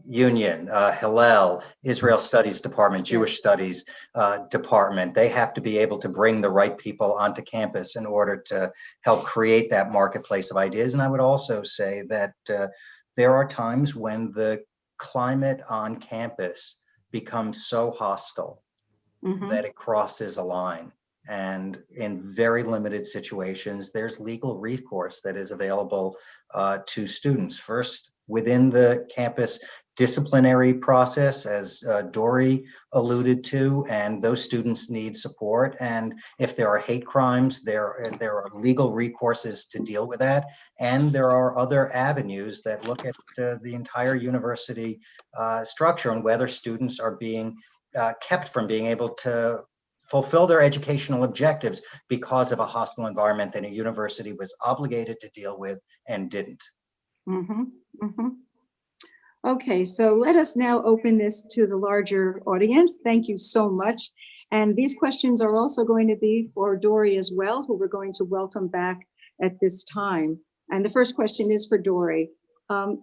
union, Hillel, Israel Studies Department, Jewish Studies Department. They have to be able to bring the right people onto campus in order to help create that marketplace of ideas. And I would also say that there are times when the climate on campus becomes so hostile that it crosses a line. And in very limited situations, there's legal recourse that is available to students. First, within the campus disciplinary process, as Dory alluded to, and those students need support. And if there are hate crimes, there are legal recourses to deal with that. And there are other avenues that look at the entire university structure and whether students are being kept from being able to fulfill their educational objectives because of a hostile environment that a university was obligated to deal with and didn't. Okay, so let us now open this to the larger audience. Thank you so much. And these questions are also going to be for Dory as well, who we're going to welcome back at this time. And the first question is for Dory.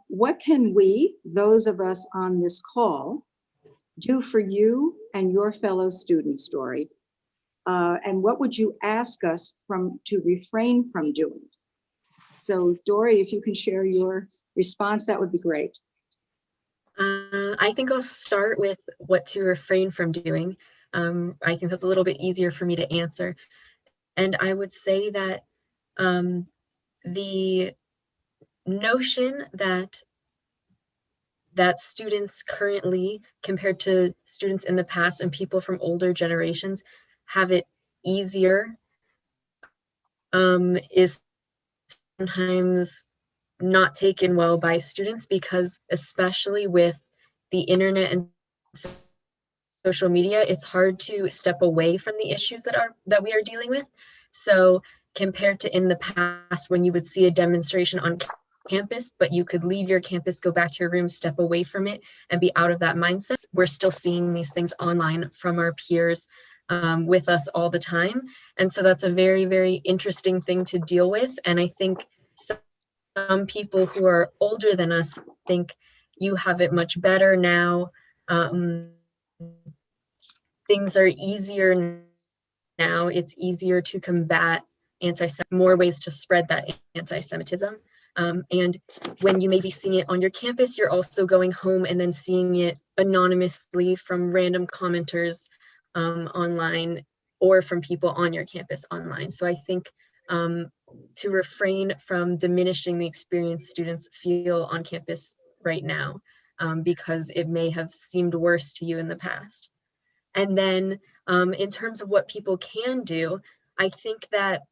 What can we, those of us on this call, do for you and your fellow students, Dory? And what would you ask us to refrain from doing? So Dory, if you can share your response, that would be great. I think I'll start with what to refrain from doing. I think that's a little bit easier for me to answer. And I would say that the notion that students currently, compared to students in the past and people from older generations, have it easier is sometimes not taken well by students, because especially with the internet and social media, it's hard to step away from the issues that we are dealing with. So compared to in the past, when you would see a demonstration on campus, but you could leave your campus, go back to your room, step away from it, and be out of that mindset, we're still seeing these things online from our peers with us all the time. And so that's a very, very interesting thing to deal with. And I think some people who are older than us think you have it much better now. Things are easier now. It's easier to combat more ways to spread that anti-Semitism. And when you may be seeing it on your campus, you're also going home and then seeing it anonymously from random commenters online, or from people on your campus online. So I think to refrain from diminishing the experience students feel on campus right now, because it may have seemed worse to you in the past. And then in terms of what people can do, I think that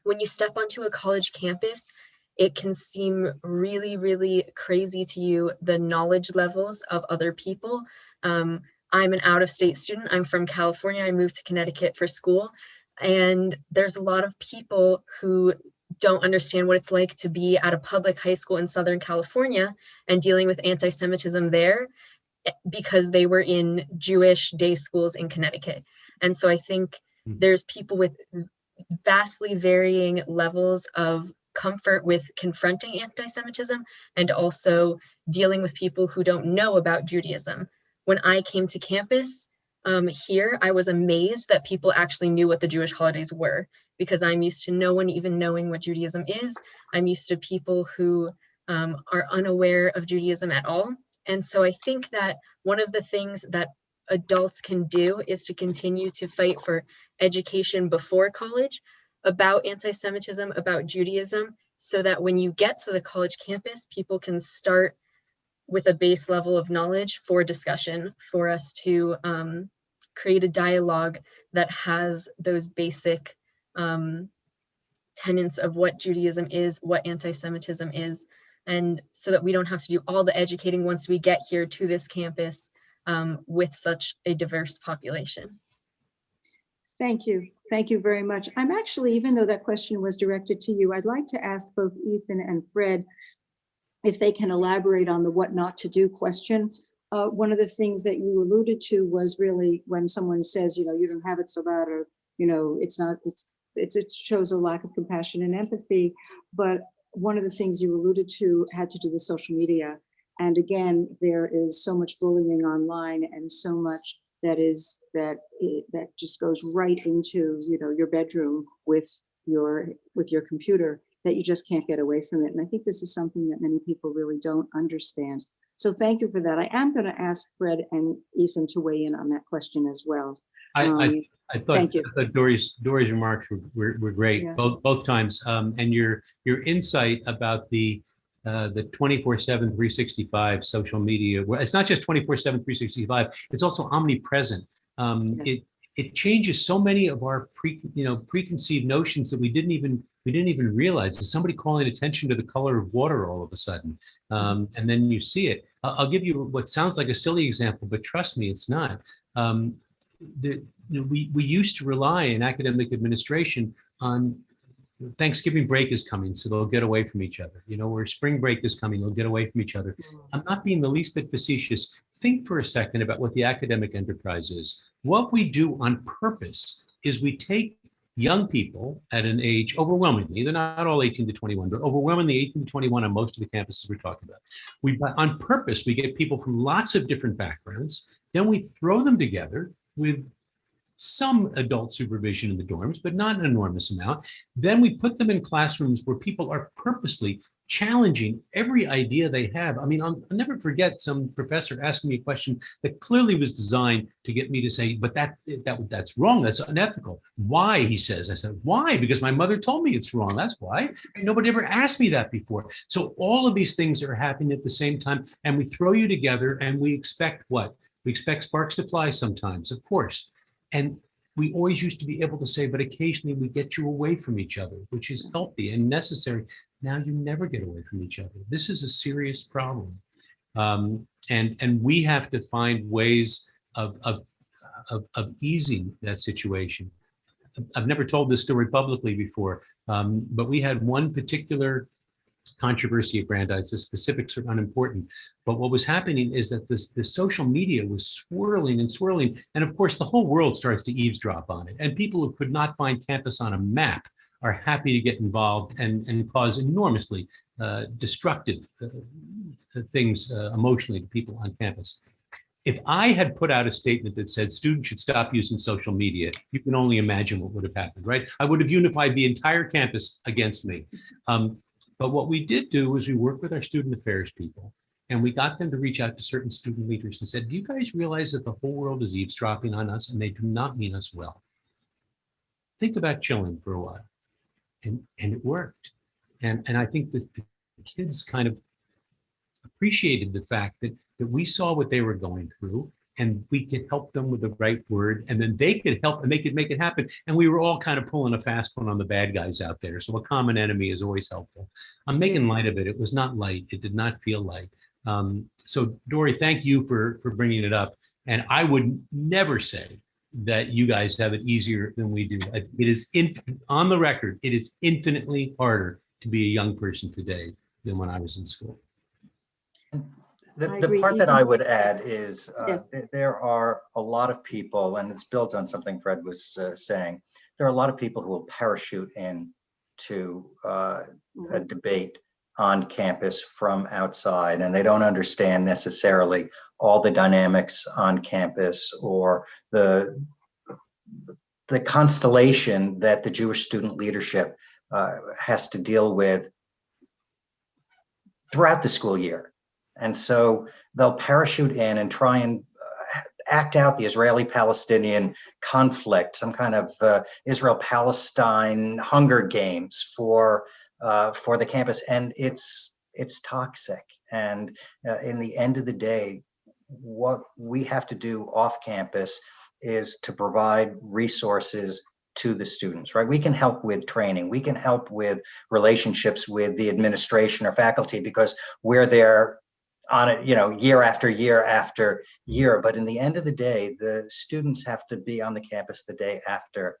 when you step onto a college campus, it can seem really, really crazy to you, the knowledge levels of other people. I'm an out-of-state student. I'm from California. I moved to Connecticut for school. And there's a lot of people who don't understand what it's like to be at a public high school in Southern California and dealing with anti-Semitism there, because they were in Jewish day schools in Connecticut. And so I think there's people with vastly varying levels of comfort with confronting anti-Semitism and also dealing with people who don't know about Judaism. When I came to campus, Here, I was amazed that people actually knew what the Jewish holidays were, because I'm used to no one even knowing what Judaism is. I'm used to people who are unaware of Judaism at all. And so I think that one of the things that adults can do is to continue to fight for education before college about anti-Semitism, about Judaism, so that when you get to the college campus, people can start with a base level of knowledge for discussion, for us to create a dialogue that has those basic tenets of what Judaism is, what anti-Semitism is, and so that we don't have to do all the educating once we get here to this campus with such a diverse population. Thank you. Thank you very much. I'm actually, even though that question was directed to you, I'd like to ask both Ethan and Fred if they can elaborate on the what not to do question. One of the things that you alluded to was really when someone says, you know, you don't have it so bad, or, you know, it shows a lack of compassion and empathy. But one of the things you alluded to had to do with social media. And again, there is so much bullying online and so much that just goes right into, you know, your bedroom with your computer, that you just can't get away from it. And I think this is something that many people really don't understand. So thank you for that. I am going to ask Fred and Ethan to weigh in on that question as well. I thought, thank you. I thought Dory's remarks were great, Yeah. both times, and your insight about the 24/7, 365 social media. Well, it's not just 24/7, 365. It's also omnipresent. Yes. It changes so many of our preconceived notions that we didn't even realize. Is somebody calling attention to the color of water all of a sudden, and then you see it. I'll give you what sounds like a silly example, but trust me, it's not. We used to rely in academic administration on Thanksgiving break is coming, so they'll get away from each other. You know, or spring break is coming, they'll get away from each other. I'm not being the least bit facetious. Think for a second about what the academic enterprise is. What we do on purpose is we take young people at an age, overwhelmingly, they're not all 18 to 21, but overwhelmingly 18 to 21 on most of the campuses we're talking about. On purpose, we get people from lots of different backgrounds, then we throw them together with some adult supervision in the dorms, but not an enormous amount. Then we put them in classrooms where people are purposely challenging every idea they have. I mean, I'll never forget some professor asking me a question that clearly was designed to get me to say, but that's wrong, that's unethical. Why, he says. I said, why? Because my mother told me it's wrong, that's why. And nobody ever asked me that before. So all of these things are happening at the same time, and we throw you together and we expect what? We expect sparks to fly sometimes, of course. And we always used to be able to say, but occasionally we get you away from each other, which is healthy and necessary. Now you never get away from each other. This is a serious problem. And we have to find ways of easing that situation. I've never told this story publicly before, but we had one particular controversy at Brandeis. The specifics are unimportant, but what was happening is that the social media was swirling and swirling, and of course the whole world starts to eavesdrop on it, and people who could not find campus on a map are happy to get involved and cause enormously destructive things emotionally to people on campus. If I had put out a statement that said students should stop using social media, you can only imagine what would have happened, right? I would have unified the entire campus against me. But what we did do was we worked with our student affairs people, and we got them to reach out to certain student leaders and said, do you guys realize that the whole world is eavesdropping on us and they do not mean us well? Think about chilling for a while. And it worked. And I think that the kids kind of appreciated the fact that we saw what they were going through, and we could help them with the right word, and then they could help and make it happen. And we were all kind of pulling a fast one on the bad guys out there. So a common enemy is always helpful. I'm making light of it. It was not light. It did not feel light. So Dory, thank you for bringing it up. And I would never say that you guys have it easier than we do. It is on the record, it is infinitely harder to be a young person today than when I was in school. The part that I would add is Yes. there are a lot of people, and this builds on something Fred was saying, there are a lot of people who will parachute in to a debate on campus from outside, and they don't understand necessarily all the dynamics on campus or the constellation that the Jewish student leadership has to deal with throughout the school year. And so they'll parachute in and try and act out the Israeli-Palestinian conflict, some kind of Israel-Palestine Hunger Games for the campus, and it's toxic. And in the end of the day, what we have to do off campus is to provide resources to the students, right? We can help with training. We can help with relationships with the administration or faculty because we're there on it, year after year after year. But in the end of the day, the students have to be on the campus the day after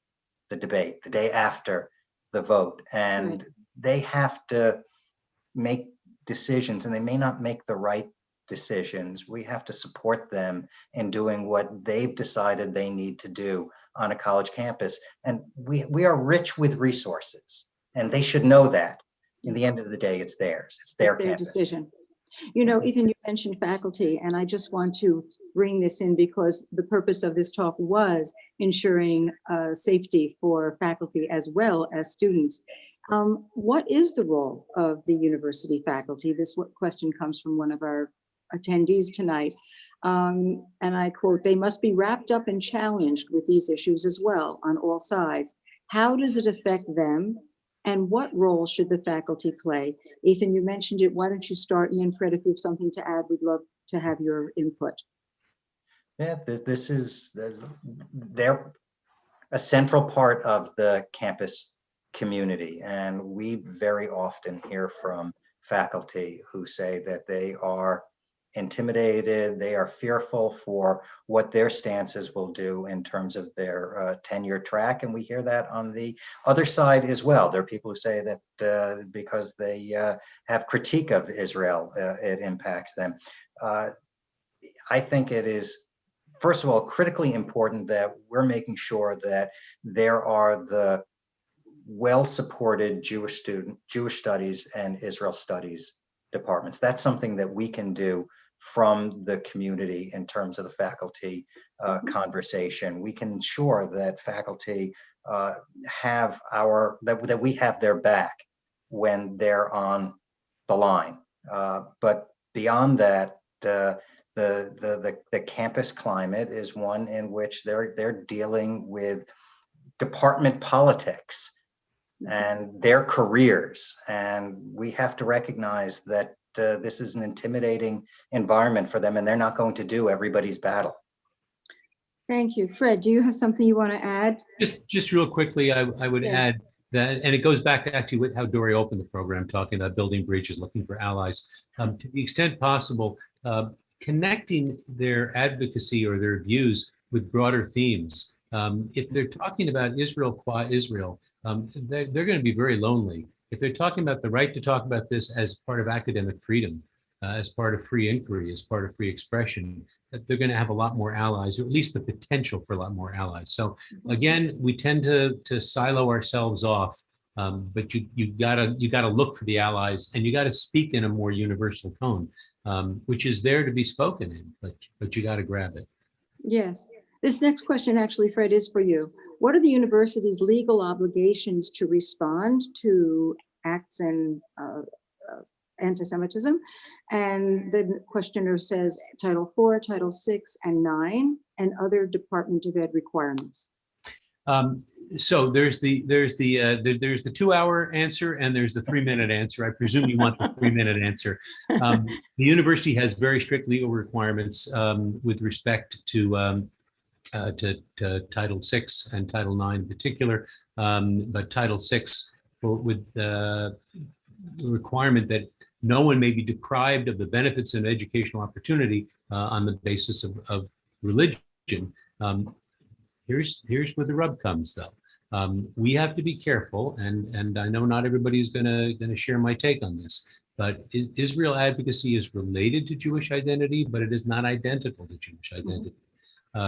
the debate, the day after the vote. And Right. they have to make decisions, and they may not make the right decisions. We have to support them in doing what they've decided they need to do on a college campus. And we are rich with resources, and they should know that. In the end of the day, it's theirs. It's their campus. decision. Ethan, you mentioned faculty, and I just want to bring this in because the purpose of this talk was ensuring safety for faculty as well as students. What is the role of the university faculty? This question comes from one of our attendees tonight. And I quote, "They must be wrapped up and challenged with these issues as well on all sides. How does it affect them? And what role should the faculty play?" Ethan, you mentioned it. Why don't you start? And then Fred, if you have something to add, we'd love to have your input. Yeah, this is, they're a central part of the campus community. And we very often hear from faculty who say that they are intimidated, they are fearful for what their stances will do in terms of their tenure track. And we hear that on the other side as well. There are people who say that because they have critique of Israel, it impacts them. I think it is, first of all, critically important that we're making sure that there are the well-supported Jewish studies and Israel studies departments. That's something that we can do from the community in terms of the faculty conversation. We can ensure that faculty have that we have their back when they're on the line. But beyond that, the campus climate is one in which they're dealing with department politics and their careers, and we have to recognize that this is an intimidating environment for them, and they're not going to do everybody's battle. Thank you. Fred, do you have something you want to add? Just real quickly, I would Yes. add that, and it goes back to actually with how Dory opened the program, talking about building bridges, looking for allies. To the extent possible, connecting their advocacy or their views with broader themes. If they're talking about Israel qua Israel, they're going to be very lonely. If they're talking about the right to talk about this as part of academic freedom, as part of free inquiry, as part of free expression, that they're going to have a lot more allies, or at least the potential for a lot more allies. So again, we tend to silo ourselves off, but you gotta look for the allies, and you got to speak in a more universal tone, which is there to be spoken in, but you got to grab it. Yes. This next question, actually, Fred, is for you. What are the university's legal obligations to respond to acts and anti-Semitism? And the questioner says Title IV, Title VI, and IX, and other Department of Ed requirements. So there's the 2-hour answer and there's the 3-minute answer. I presume you want the 3-minute answer. The university has very strict legal requirements with respect to Title VI and Title IX in particular, but Title VI with the requirement that no one may be deprived of the benefits and educational opportunity on the basis of religion. Here's where the rub comes, though. We have to be careful, and I know not everybody is going to share my take on this, but Israel advocacy is related to Jewish identity, but it is not identical to Jewish identity.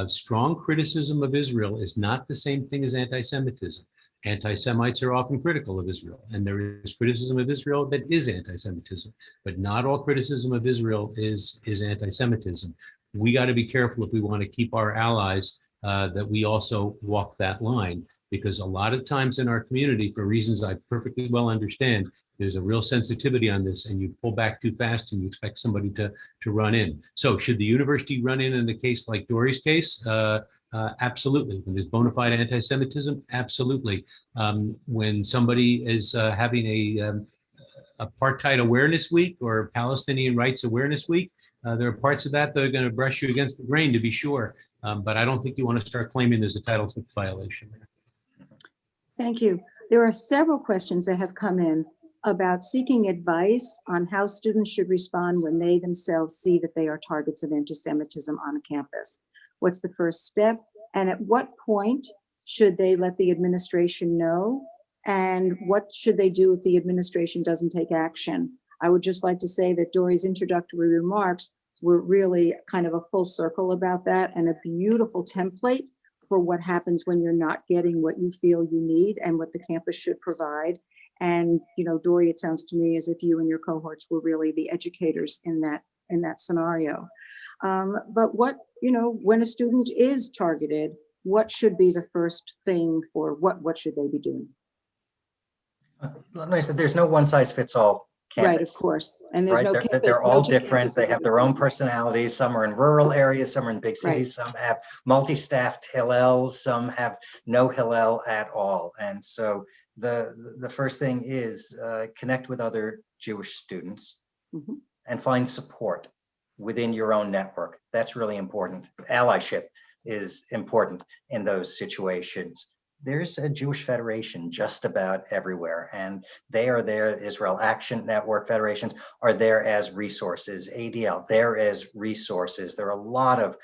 Strong criticism of Israel is not the same thing as anti-Semitism. Anti-Semites are often critical of Israel, and there is criticism of Israel that is anti-Semitism, but not all criticism of Israel is anti-Semitism. We got to be careful if we want to keep our allies that we also walk that line, because a lot of times in our community, for reasons I perfectly well understand, there's a real sensitivity on this, and you pull back too fast and you expect somebody to run in. So should the university run in a case like Dory's case? Absolutely. When there's bona fide anti-Semitism, absolutely. When somebody is having a apartheid awareness week or Palestinian rights awareness week, there are parts of that that are going to brush you against the grain, to be sure. But I don't think you want to start claiming there's a Title VI violation there. Thank you. There are several questions that have come in about seeking advice on how students should respond when they themselves see that they are targets of anti-Semitism on a campus. What's the first step? And at what point should they let the administration know? And what should they do if the administration doesn't take action? I would just like to say that Dory's introductory remarks were really kind of a full circle about that, and a beautiful template for what happens when you're not getting what you feel you need and what the campus should provide. And, you know, Dory, it sounds to me as if you and your cohorts were really the educators in that scenario. But what, you know, when a student is targeted, what should be the first thing, or what should they be doing? Let me say, there's no one size fits all campus. Right, of course. And there's Right? no campus. They're all no two different. They campuses have are their the own same. personalities. Some are in rural areas, some are in big cities, some have multi-staffed Hillels, some have no Hillel at all. And so the first thing is connect with other Jewish students and find support within your own network. That's really important. Allyship is important in those situations. There's a Jewish Federation just about everywhere, and they are there. Israel Action Network Federations are there as resources. ADL, there as resources. There are a lot of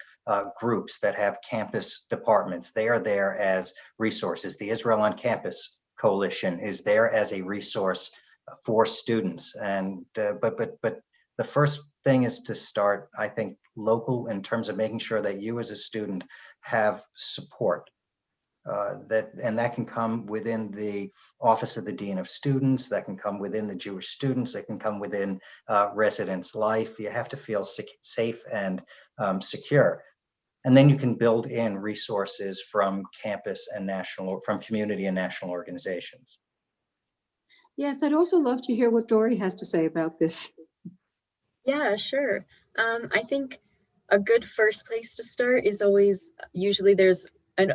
groups that have campus departments. They are there as resources. The Israel on Campus Coalition is there as a resource for students. And but the first thing is to start, I think, local, in terms of making sure that you as a student have support. That can come within the Office of the Dean of Students, that can come within the Jewish students, that can come within residence life. You have to feel safe and secure. And then you can build in resources from campus and from community and national organizations. Yes, I'd also love to hear what Dory has to say about this. Yeah, sure. I think a good first place to start is always, usually there's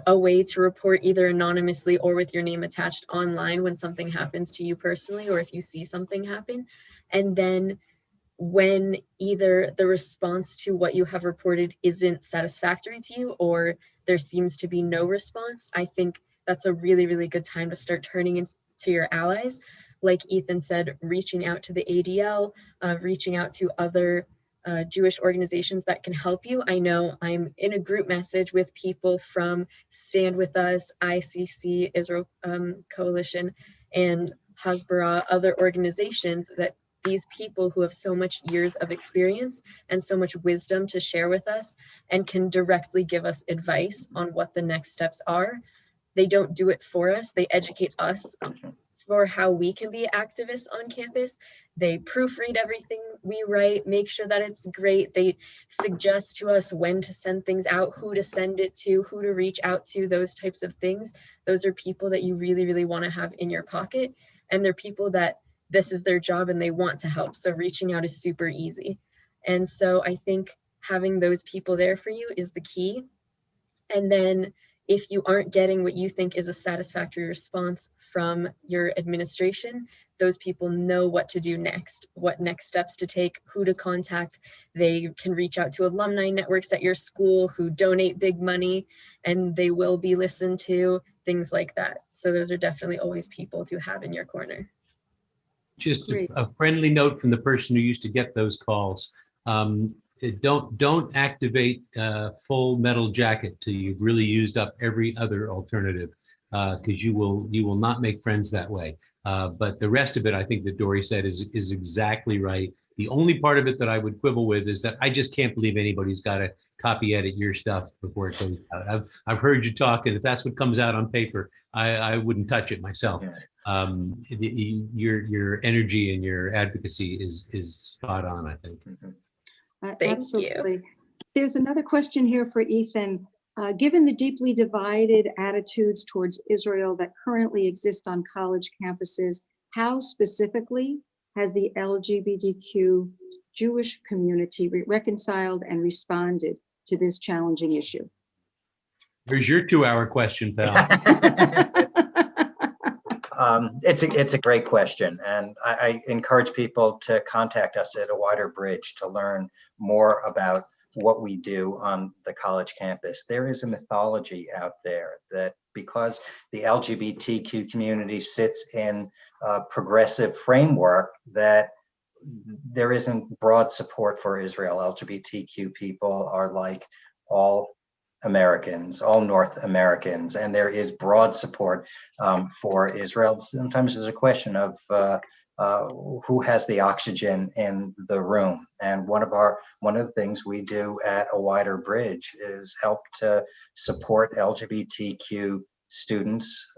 a way to report either anonymously or with your name attached online when something happens to you personally, or if you see something happen. And then when either the response to what you have reported isn't satisfactory to you, or there seems to be no response, I think that's a really, really good time to start turning into your allies. Like Ethan said, reaching out to the ADL, reaching out to other Jewish organizations that can help you. I know I'm in a group message with people from Stand With Us, ICC, Israel Coalition, and Hasbara, other organizations, that these people who have so much years of experience and so much wisdom to share with us and can directly give us advice on what the next steps are. They don't do it for us. They educate us for how we can be activists on campus. They proofread everything we write, make sure that it's great. They suggest to us when to send things out, who to send it to, who to reach out to, those types of things. Those are people that you really, really want to have in your pocket. And they're people that this is their job and they want to help. So reaching out is super easy. And so I think having those people there for you is the key. And then if you aren't getting what you think is a satisfactory response from your administration, those people know what to do next, what next steps to take, who to contact. They can reach out to alumni networks at your school who donate big money, and they will be listened to, things like that. So those are definitely always people to have in your corner. Just a friendly note from the person who used to get those calls. Don't activate full metal jacket till you've really used up every other alternative, because you will not make friends that way. But the rest of it, I think that Dory said is exactly right. The only part of it that I would quibble with is that I just can't believe anybody's got a copy edit your stuff before it goes out. I've heard you talk, and if that's what comes out on paper, I wouldn't touch it myself. Yeah. Your energy and your advocacy is spot on, I think. Thank you. Absolutely. There's another question here for Ethan. Given the deeply divided attitudes towards Israel that currently exist on college campuses, how specifically has the LGBTQ Jewish community reconciled and responded to this challenging issue? Here's your 2-hour question, pal. It's a great question, and I encourage people to contact us at A Wider Bridge to learn more about what we do on the college campus. There is a mythology out there that because the LGBTQ community sits in a progressive framework, that there isn't broad support for Israel. LGBTQ people are like all Americans, all North Americans, and there is broad support for Israel. Sometimes there's a question of who has the oxygen in the room. And one of the things we do at A Wider Bridge is help to support LGBTQ students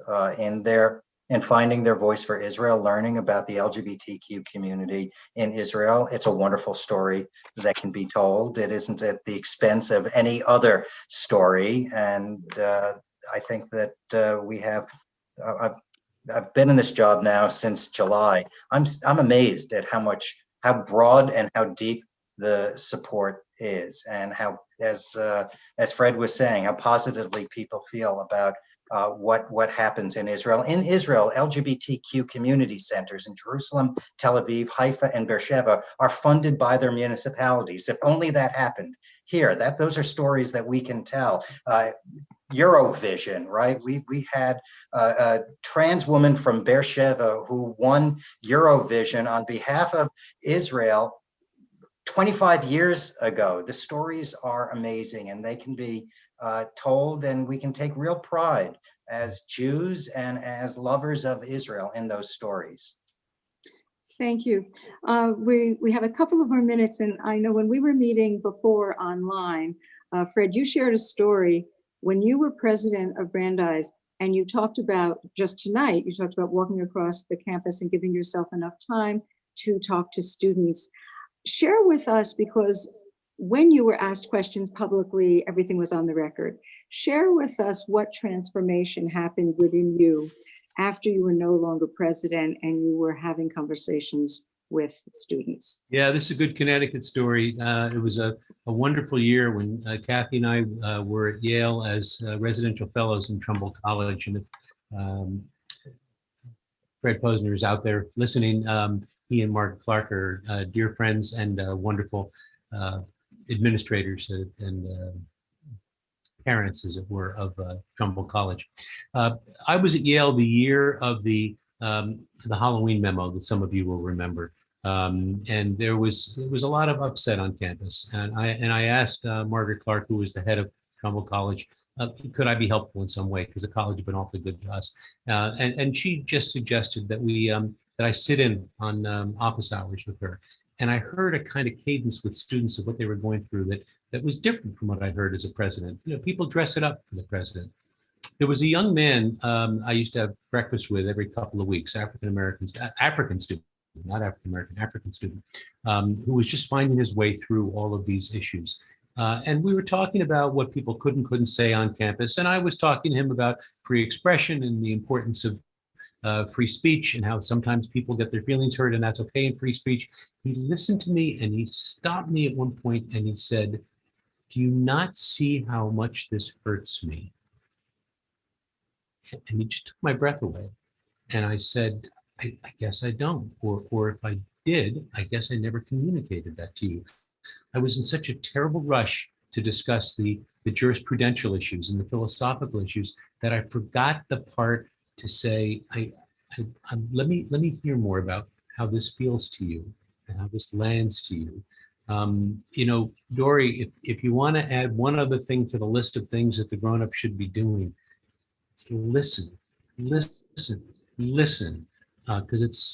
in finding their voice for Israel, learning about the LGBTQ community in Israel. It's a wonderful story that can be told. It isn't at the expense of any other story. And I think that I've been in this job now since July. I'm amazed at how broad and how deep the support is, and how, as Fred was saying, how positively people feel about what happens in Israel. In Israel, LGBTQ community centers in Jerusalem, Tel Aviv, Haifa, and Beersheba are funded by their municipalities. If only that happened here. Those are stories that we can tell. Eurovision, right? We had a trans woman from Beersheba who won Eurovision on behalf of Israel 25 years ago. The stories are amazing, and they can be told, and we can take real pride as Jews and as lovers of Israel in those stories. Thank you. We have a couple of more minutes, and I know when we were meeting before online, Fred, you shared a story when you were president of Brandeis, and you talked about, just tonight, you talked about walking across the campus and giving yourself enough time to talk to students. Share with us, because when you were asked questions publicly, everything was on the record. Share with us what transformation happened within you after you were no longer president and you were having conversations with students. Yeah, this is a good Connecticut story. It was a wonderful year when Kathy and I were at Yale as residential fellows in Trumbull College. And if Fred Posner is out there listening, he and Mark Clark are dear friends and wonderful administrators and parents, as it were, of Trumbull College. I was at Yale the year of the Halloween memo that some of you will remember. And there was a lot of upset on campus, and I asked Margaret Clark, who was the head of Trumbull College, could I be helpful in some way, because the college had been awfully good to us, and she just suggested that that I sit in on office hours with her, and I heard a kind of cadence with students of what they were going through that was different from what I heard as a president. You know, people dress it up for the president. There was a young man I used to have breakfast with every couple of weeks, African student, not African-American, African student, who was just finding his way through all of these issues. And we were talking about what people could and couldn't say on campus. And I was talking to him about free expression and the importance of free speech, and how sometimes people get their feelings hurt, and that's okay in free speech. He listened to me, and he stopped me at one point and he said, "Do you not see how much this hurts me?" And he just took my breath away. And I said, I guess I don't, or if I did, I guess I never communicated that to you. I was in such a terrible rush to discuss the jurisprudential issues and the philosophical issues that I forgot the part to say, let me hear more about how this feels to you and how this lands to you. You know, Dory, if you want to add one other thing to the list of things that the grown-up should be doing, it's listen. Because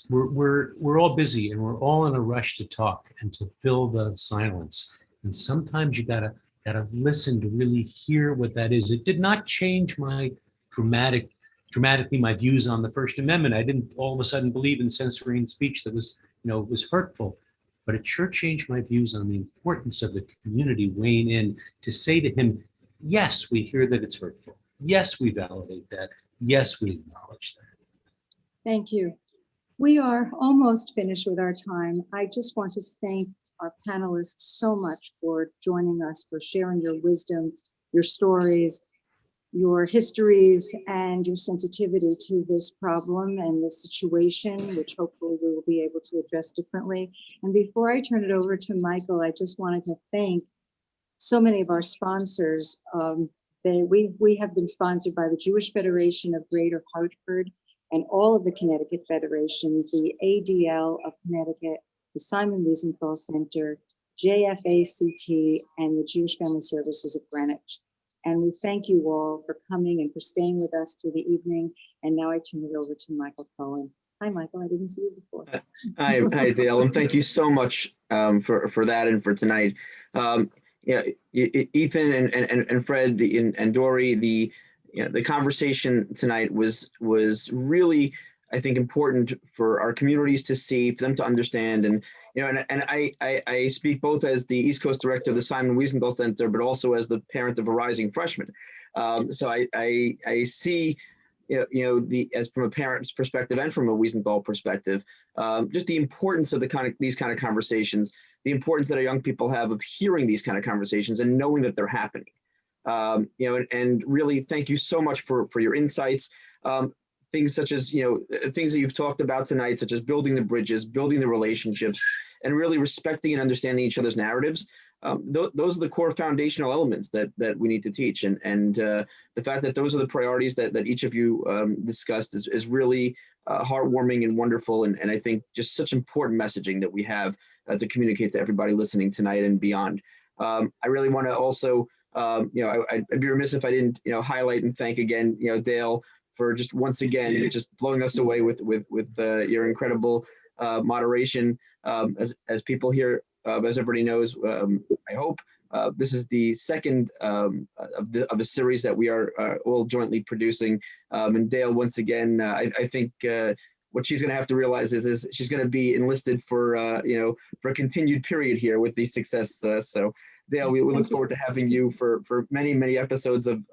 we're all busy and we're all in a rush to talk and to fill the silence. And sometimes you gotta got to listen to really hear what that is. It did not change my dramatically my views on the First Amendment. I didn't all of a sudden believe in censoring speech that was, was hurtful, but it sure changed my views on the importance of the community weighing in to say to him, yes, we hear that it's hurtful. Yes, we validate that. Yes, we acknowledge that. Thank you. We are almost finished with our time. I just want to thank our panelists so much for joining us, for sharing your wisdom, your stories, your histories, and your sensitivity to this problem and this situation, which hopefully we will be able to address differently. And before I turn it over to Michael, I just wanted to thank so many of our sponsors. We have been sponsored by the Jewish Federation of Greater Hartford and all of the Connecticut federations, the ADL of Connecticut, the Simon Wiesenthal Center, JFACT, and the Jewish Family Services of Greenwich. And we thank you all for coming and for staying with us through the evening. And now I turn it over to Michael Cohen. Hi, Michael. I didn't see you before. Hi, Dale, and thank you so much for that and for tonight. Ethan and Fred and Dory, the conversation tonight was really, I think, important for our communities to see, for them to understand, and I speak both as the East Coast director of the Simon Wiesenthal Center, but also as the parent of a rising freshman. So I see, as from a parent's perspective and from a Wiesenthal perspective, just the importance of these kind of conversations, the importance that our young people have of hearing these kind of conversations and knowing that they're happening. And really thank you so much for your insights. Things such as, things that you've talked about tonight, such as building the bridges, building the relationships, and really respecting and understanding each other's narratives. Those are the core foundational elements that we need to teach. And the fact that those are the priorities that each of you discussed is really heartwarming and wonderful. And I think just such important messaging that we have to communicate to everybody listening tonight and beyond. I really want to also, I'd be remiss if I didn't, highlight and thank again, Dale, for just once again, just blowing us away with your incredible moderation. As people here, as everybody knows, I hope this is the second of the series that we are all jointly producing. And Dale, once again, I think what she's going to have to realize is she's going to be enlisted for for a continued period here with the success. So Dale, we look forward to having you for many episodes of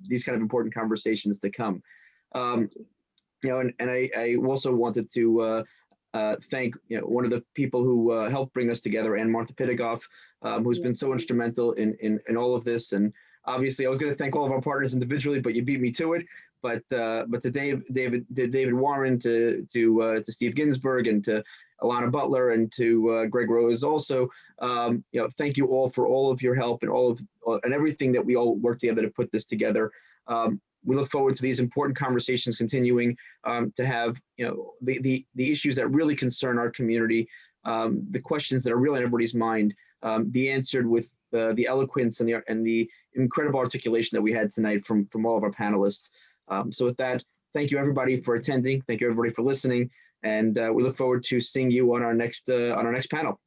these kind of important conversations to come. And I also wanted to thank one of the people who helped bring us together, and Martha Pittigoff, who's been so instrumental in all of this. And obviously, I was going to thank all of our partners individually, but you beat me to it. But to David Warren, to Steve Ginsburg, and to Alana Butler, and to Greg Rose also, thank you all for all of your help and everything that we all work together to put this together. We look forward to these important conversations continuing to have, the issues that really concern our community, the questions that are really on everybody's mind, be answered with the eloquence and the incredible articulation that we had tonight from all of our panelists. So with that, thank you everybody for attending. Thank you everybody for listening, and we look forward to seeing you on our next panel.